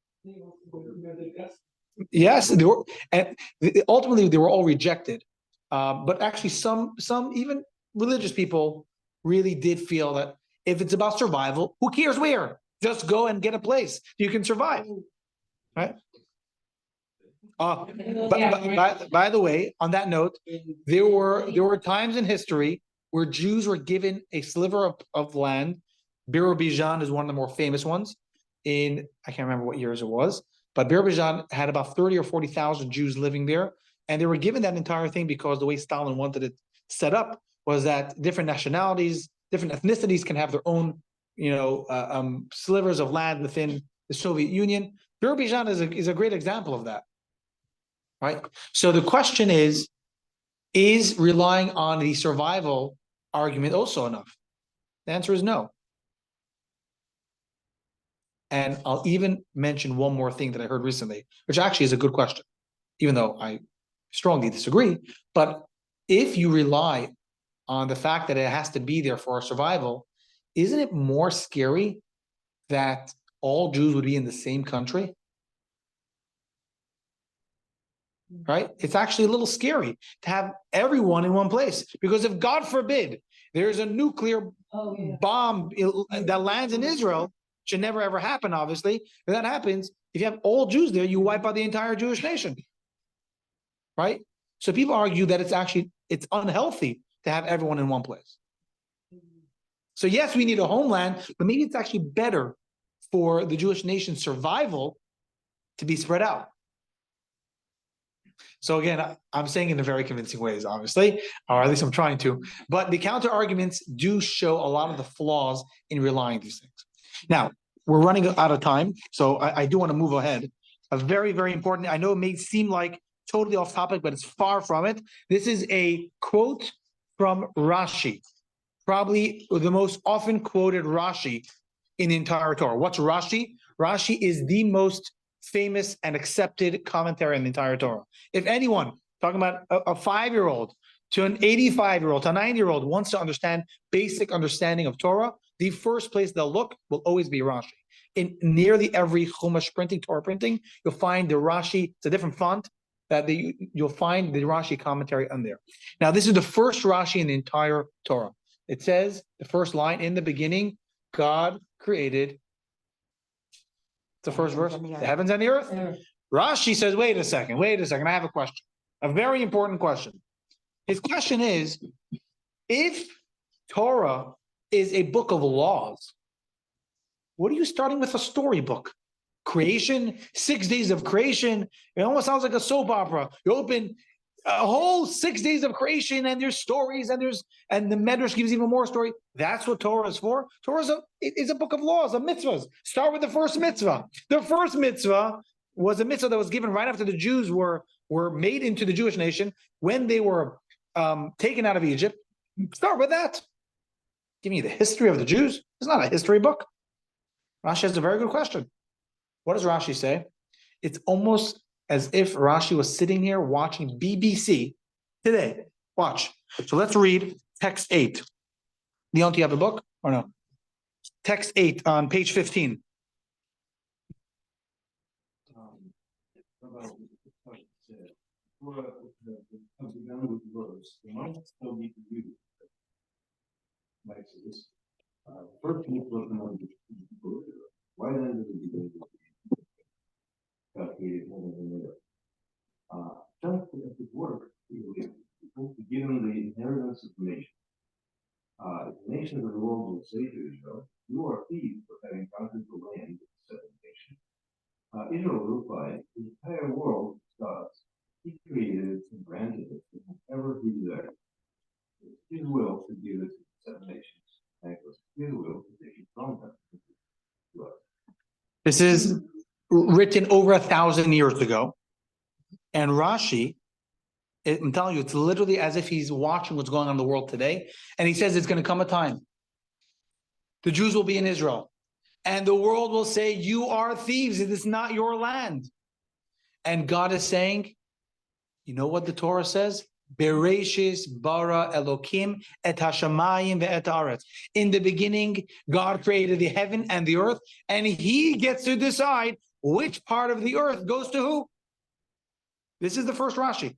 Yes, they were, and ultimately they were all rejected. But actually, some even religious people really did feel that if it's about survival, who cares where? Just go and get a place you can survive, right? By the way, on that note, there were times in history where Jews were given a sliver of land. Birobidzhan is one of the more famous ones. I can't remember what years it was, but Birobidzhan had about 30 or 40,000 Jews living there, and they were given that entire thing because the way Stalin wanted it set up was that different nationalities, different ethnicities can have their own, slivers of land within the Soviet Union. Birobidzhan is a great example of that, right? So the question is relying on the survival argument also enough? The answer is no. And I'll even mention one more thing that I heard recently, which actually is a good question, even though I strongly disagree. But if you rely on the fact that it has to be there for our survival, isn't it more scary that all Jews would be in the same country? Right? It's actually a little scary to have everyone in one place, because if God forbid there's a nuclear bomb that lands in Israel, should never ever happen, obviously. If that happens, if you have all Jews there, you wipe out the entire Jewish nation. Right? So people argue that it's unhealthy to have everyone in one place. So yes, we need a homeland, but maybe it's actually better for the Jewish nation's survival to be spread out. So again, I'm saying in a very convincing ways, obviously, or at least I'm trying to, but the counter arguments do show a lot of the flaws in relying on these things. Now, we're running out of time, so I do want to move ahead. A very, very important, I know it may seem like totally off topic, but it's far from it. This is a quote from Rashi, probably the most often quoted Rashi in the entire Torah. What's Rashi? Rashi is the most famous and accepted commentary in the entire Torah. If anyone, talking about a 5-year-old to an 85-year-old to a 90-year-old wants to understand basic understanding of Torah, the first place they'll look will always be Rashi. In nearly every Chumash printing, Torah printing, you'll find the Rashi, it's a different font, that you'll find the Rashi commentary on there. Now, this is the first Rashi in the entire Torah. It says, the first line, in the beginning, God created, the first verse, the heavens and the earth. Rashi says, wait a second, I have a question. A very important question. His question is, if Torah is a book of laws, what are you starting with a storybook? Creation, 6 days of creation. It almost sounds like a soap opera. You open a whole 6 days of creation, and there's stories, and the Medrash gives even more story. That's what Torah is for. Torah is a book of laws, of mitzvahs. Start with the first mitzvah. The first mitzvah was a mitzvah that was given right after the Jews were made into the Jewish nation, when they were taken out of Egypt. Start with that. Giving you the history of the Jews. It's not a history book. Rashi has a very good question. What does Rashi say? It's almost as if Rashi was sitting here watching BBC today. Watch. So let's read text 8. Leon, do you have the book or no? Text 8 on page 15. First people why then did calculated more than the just as it works, given the inheritance of nations. The nations of the world will say to Israel, you are thieves for having conquered the land of the seven nations. Israel will reply, the entire world is God's. He created it and granted it to whoever he desired. It's his will to give it to the seven nations, and it was his will to take it from them to us. This is written over 1,000 years ago. And Rashi, I'm telling you, it's literally as if he's watching what's going on in the world today. And he says it's going to come a time. The Jews will be in Israel. And the world will say, you are thieves. It is not your land. And God is saying, you know what the Torah says? Bereshis bara Elokim et hashamayim ve'et haaretz. In the beginning, God created the heaven and the earth, and He gets to decide which part of the earth goes to who. This is the first Rashi,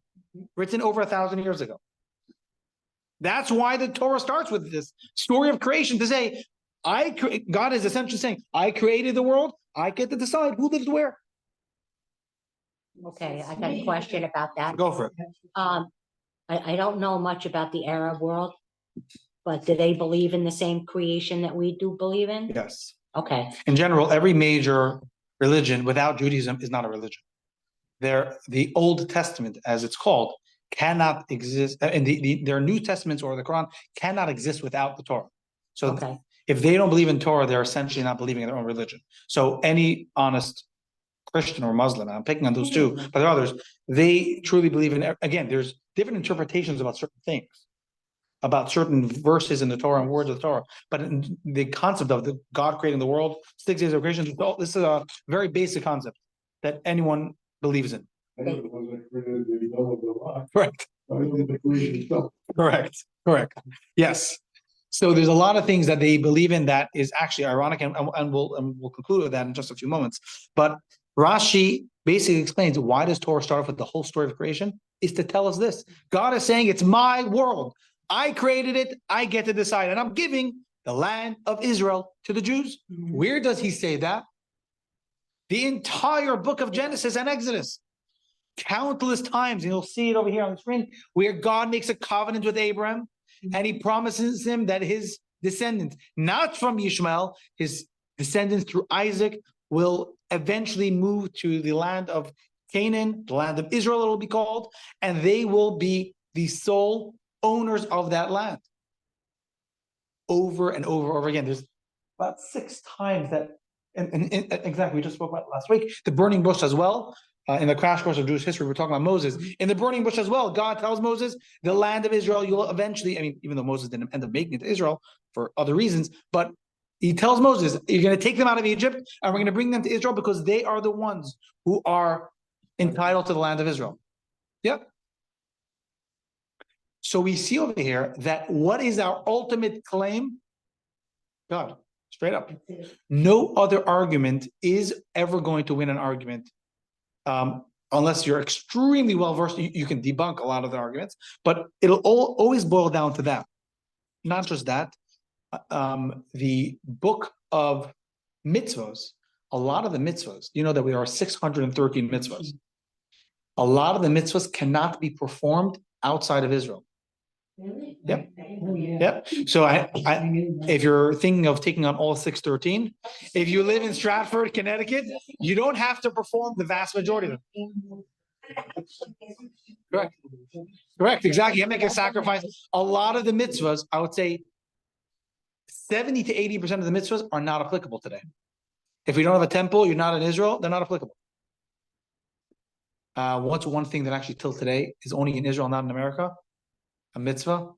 written over 1,000 years ago. That's why the Torah starts with this story of creation to say, God is essentially saying, I created the world, I get to decide who lives where. Okay, I got a question about that. Go for it. I don't know much about the Arab world, but do they believe in the same creation that we do believe in? Yes. Okay, In general, every major religion without Judaism is not a religion. The Old Testament, as it's called, cannot exist, and their New Testaments or the Quran cannot exist without the Torah. So okay, if they don't believe in Torah, they're essentially not believing in their own religion. So any honest Christian or Muslim, and I'm picking on those two, but there are others, they truly believe in, again, there's different interpretations about certain things, about certain verses in the Torah and words of the Torah, but in the concept of the God creating the world, 6 days of creation, this is a very basic concept that anyone believes in. Correct. Correct. Yes. So there's a lot of things that they believe in that is actually ironic, and we'll conclude with that in just a few moments. But Rashi basically explains why does Torah start off with the whole story of creation? Is to tell us this: God is saying it's my world. I created it. I get to decide, and I'm giving the land of Israel to the Jews. Where does He say that? The entire book of Genesis and Exodus. Countless times, and you'll see it over here on the screen, where God makes a covenant with Abraham, and He promises him that his descendants, not from Ishmael, his descendants through Isaac, will eventually move to the land of Canaan, the land of Israel, it will be called, and they will be the sole owners of that land. Over and over and over again. There's about 6 times that, and exactly, we just spoke about it last week, the burning bush as well. In the crash course of Jewish history, we're talking about Moses. In the burning bush as well, God tells Moses, the land of Israel, you'll eventually, I mean, even though Moses didn't end up making it to Israel for other reasons, but He tells Moses, you're going to take them out of Egypt, and we're going to bring them to Israel because they are the ones who are entitled to the land of Israel. Yep. So we see over here that what is our ultimate claim? God, straight up. No other argument is ever going to win an argument. Unless you're extremely well versed, you can debunk a lot of the arguments, but it'll always boil down to that. Not just that, the book of mitzvos, a lot of the mitzvos, you know that there are 613 mitzvos. A lot of the mitzvos cannot be performed outside of Israel. Really? Yep. Yep. So if you're thinking of taking on all 613, if you live in Stratford, Connecticut, you don't have to perform the vast majority of them. Correct. Correct. Exactly. You make a sacrifice. A lot of the mitzvahs, I would say 70 to 80% of the mitzvahs are not applicable today. If we don't have a temple, you're not in Israel, they're not applicable. What's one thing that actually till today is only in Israel, not in America? A mitzvah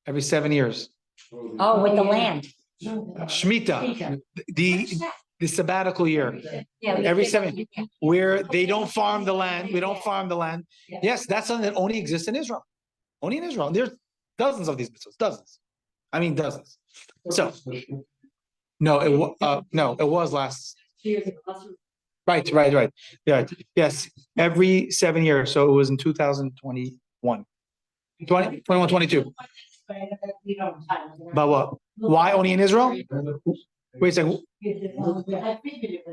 every 7 years. oh, with the land. Shemitah, the sabbatical year, Yeah, every 7, where they don't farm the land. We don't farm the land. Yes, that's something that only exists in Israel. Only in Israel. There's dozens of these mitzvahs, dozens. I mean, dozens. So, no, it was last. Right. Yeah, yes, every 7 years. So it was in 2021. 21, 22. But what? Why only in Israel? Wait a second.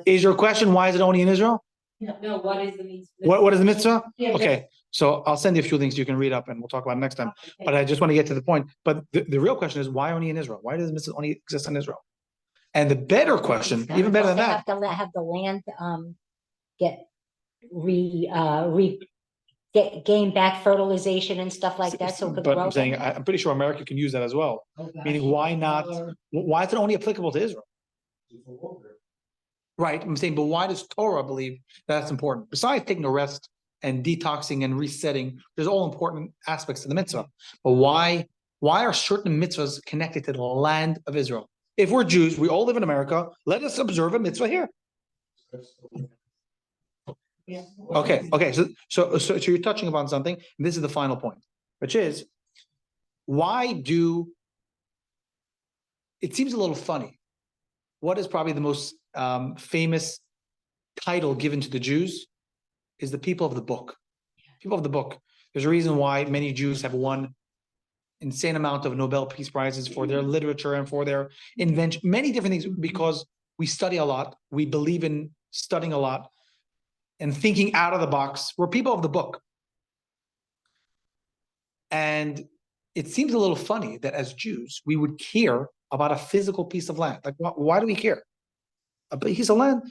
Is your question why is it only in Israel? No, what is the mitzvah? What is the mitzvah? Yeah. Okay, so I'll send you a few things you can read up and we'll talk about it next time. But I just want to get to the point. But the real question is why only in Israel? Why does the mitzvah only exist in Israel? And the better question, even better than They that, have to have the land get gain back fertilization and stuff like that, so it could but grow. I'm saying I'm pretty sure America can use that as well. Meaning, why not? Why is it only applicable to Israel? Right, I'm saying, but why does Torah believe that's important? Besides taking a rest and detoxing and resetting, there's all important aspects to the mitzvah. But why are certain mitzvahs connected to the land of Israel? If we're Jews, we all live in America, let us observe a mitzvah here. Yeah. Okay, so you're touching upon something, and this is the final point, which is why do it seems a little funny. What is probably the most famous title given to the Jews is the people of the book. People of the book. There's a reason why many Jews have won insane amount of Nobel Peace Prizes for their literature and for their invention, many different things, because we study a lot. We believe in studying a lot and thinking out of the box. We're people of the book. And it seems a little funny that as Jews, we would care about a physical piece of land. Like, why do we care? A piece of land?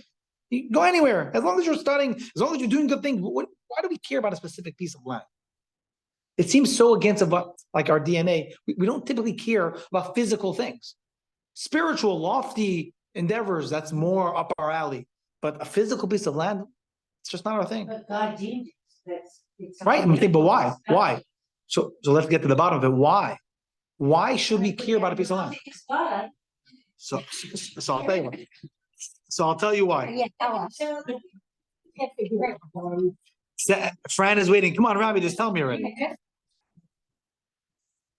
You can go anywhere. As long as you're studying, as long as you're doing good things, why do we care about a specific piece of land? It seems so against about like our DNA. We don't typically care about physical things. Spiritual, lofty endeavors, that's more up our alley. But a physical piece of land, it's just not our thing. But God deemed it, it's Right? I'm thinking, but why? Why? So let's get to the bottom of it. Why? Why should we care about a piece of land? It's God. So I'll tell you why. So I'll tell you why. Yeah, tell us. Fran is waiting. Come on, Robbie, just tell me already.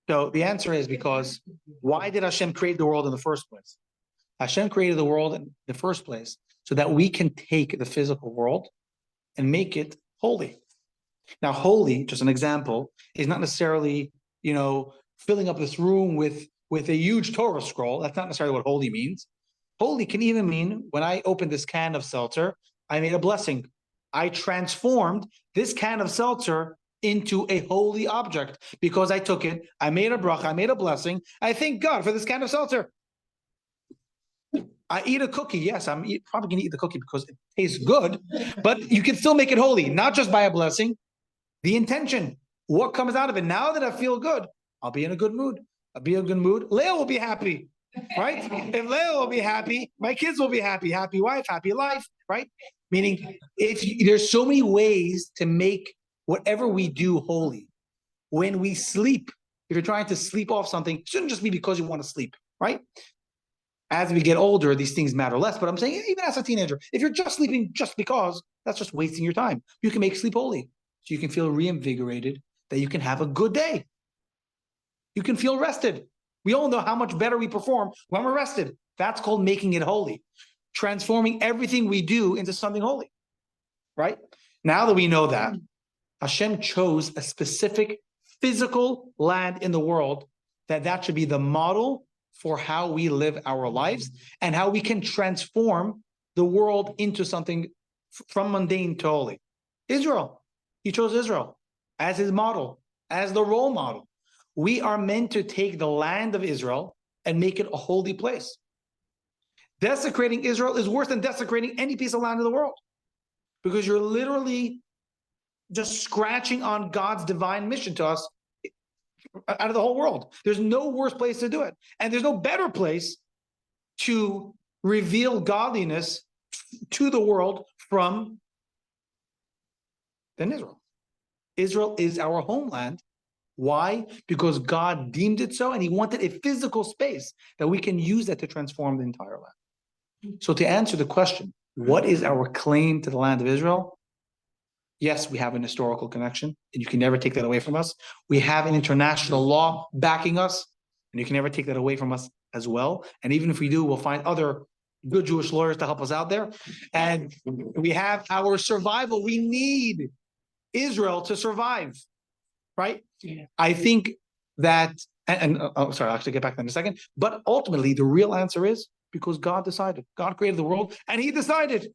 So the answer is because why did Hashem create the world in the first place? Hashem created the world in the first place so that we can take the physical world and make it holy. Now, holy, just an example, is not necessarily, filling up this room with a huge Torah scroll. That's not necessarily what holy means. Holy can even mean when I opened this can of seltzer, I made a blessing. I transformed this can of seltzer into a holy object because I took it, I made a bracha, I made a blessing. I thank God for this can of seltzer. I eat a cookie. Yes, probably going to eat the cookie because it tastes good, but you can still make it holy, not just by a blessing. The intention, what comes out of it. Now that I feel good, I'll be in a good mood. I'll be in a good mood. Leah will be happy, right? If Leah will be happy, my kids will be happy. Happy wife, happy life, right? Meaning, there's so many ways to make whatever we do holy. When we sleep, if you're trying to sleep off something, it shouldn't just be because you want to sleep, right? As we get older, these things matter less. But I'm saying, even as a teenager, if you're just sleeping just because, that's just wasting your time. You can make sleep holy. So you can feel reinvigorated, that you can have a good day. You can feel rested. We all know how much better we perform when we're rested. That's called making it holy. Transforming everything we do into something holy, right? Now that we know that, Hashem chose a specific physical land in the world that should be the model for how we live our lives and how we can transform the world into something from mundane to holy. Israel. He chose Israel as his model, as the role model. We are meant to take the land of Israel and make it a holy place. Desecrating Israel is worse than desecrating any piece of land in the world because you're literally just scratching on God's divine mission to us out of the whole world. There's no worse place to do it. And there's no better place to reveal godliness to the world from than Israel. Israel is our homeland. Why? Because God deemed it so, and he wanted a physical space that we can use that to transform the entire land. So to answer the question, what is our claim to the land of Israel? Yes, we have an historical connection, and you can never take that away from us. We have an international law backing us, and you can never take that away from us as well. And even if we do, we'll find other good Jewish lawyers to help us out there. And we have our survival. We need Israel to survive, right? Yeah. I think that, sorry, I'll actually get back to that in a second. But ultimately, the real answer is because God decided. God created the world, and he decided.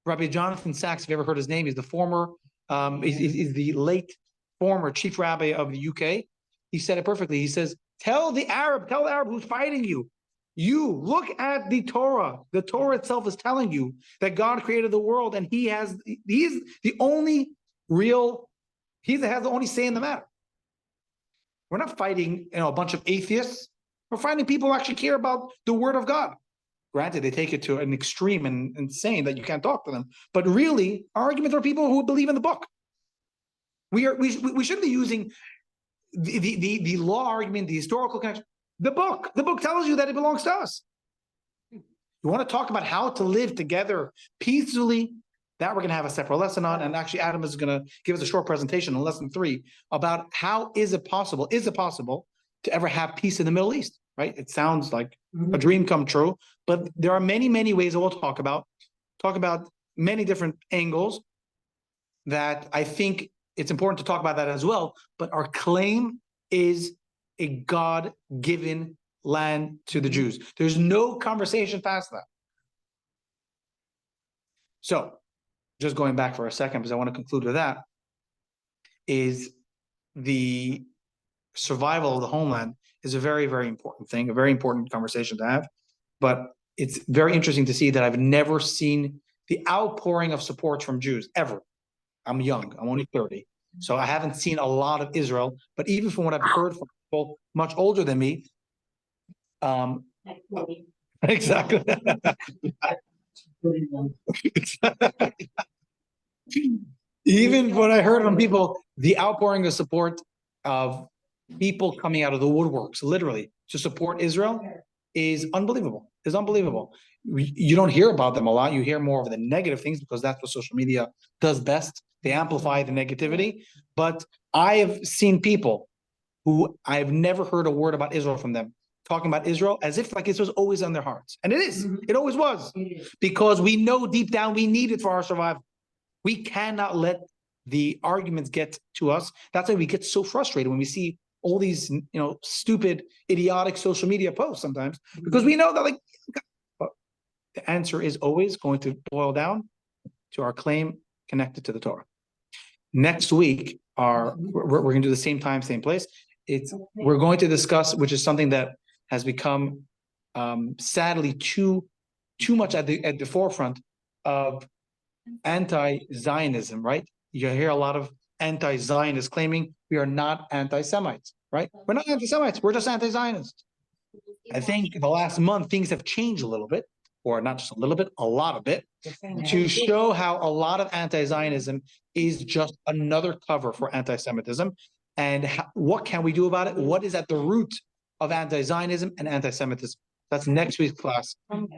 Rabbi Jonathan Sachs, if you ever heard his name, he's the former, is the late former chief rabbi of the UK. He said it perfectly. He says, tell the Arab who's fighting you, you look at the Torah. The Torah itself is telling you that God created the world, and he is the only real, he has the only say in the matter. We're not fighting, a bunch of atheists. We're fighting people who actually care about the word of God. Granted, they take it to an extreme and saying that you can't talk to them. But really, our arguments are people who believe in the book. We shouldn't be using the law argument, the historical connection. The book tells you that it belongs to us. You want to talk about how to live together peacefully, That we're gonna have a separate lesson on, and actually Adam is gonna give us a short presentation on lesson 3 about how is it possible to ever have peace in the Middle East, right? It sounds like a dream come true, but there are many, many ways that we'll talk about many different angles that I think it's important to talk about that as well. But our claim is a God-given land to the Jews. There's no conversation past that. So, just going back for a second, because I want to conclude with that, is the survival of the homeland is a very, very important thing, a very important conversation to have. But it's very interesting to see that I've never seen the outpouring of support from Jews, ever. I'm young, I'm only 30. So I haven't seen a lot of Israel, but even from what I've heard from people much older than me, exactly. Even what I heard from people, the outpouring of support of people coming out of the woodworks, literally, to support Israel is unbelievable. Is unbelievable. You don't hear about them a lot. You hear more of the negative things because that's what social media does best. They amplify the negativity. But I have seen people who I've never heard a word about Israel from them talking about Israel as if like it was always on their hearts. And it is. It always was. Because we know deep down we need it for our survival. We cannot let the arguments get to us. That's why we get so frustrated when we see all these, stupid, idiotic social media posts sometimes, because we know that like the answer is always going to boil down to our claim connected to the Torah. Next week, we're going to do the same time, same place. We're going to discuss, which is something that has become sadly too much at the forefront of anti-Zionism, right? You hear a lot of anti-Zionists claiming we are not anti-Semites, right? We're not anti-Semites, we're just anti-Zionists. I think the last month things have changed a little bit, or not just a little bit, a lot of it, to show how a lot of anti-Zionism is just another cover for anti-Semitism. And what can we do about it? What is at the root of anti-Zionism and anti-Semitism? That's next week's class. 7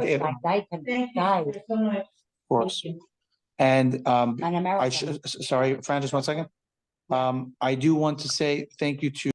to 8. Of course. And sorry, Fran, just 1 second. I do want to say thank you to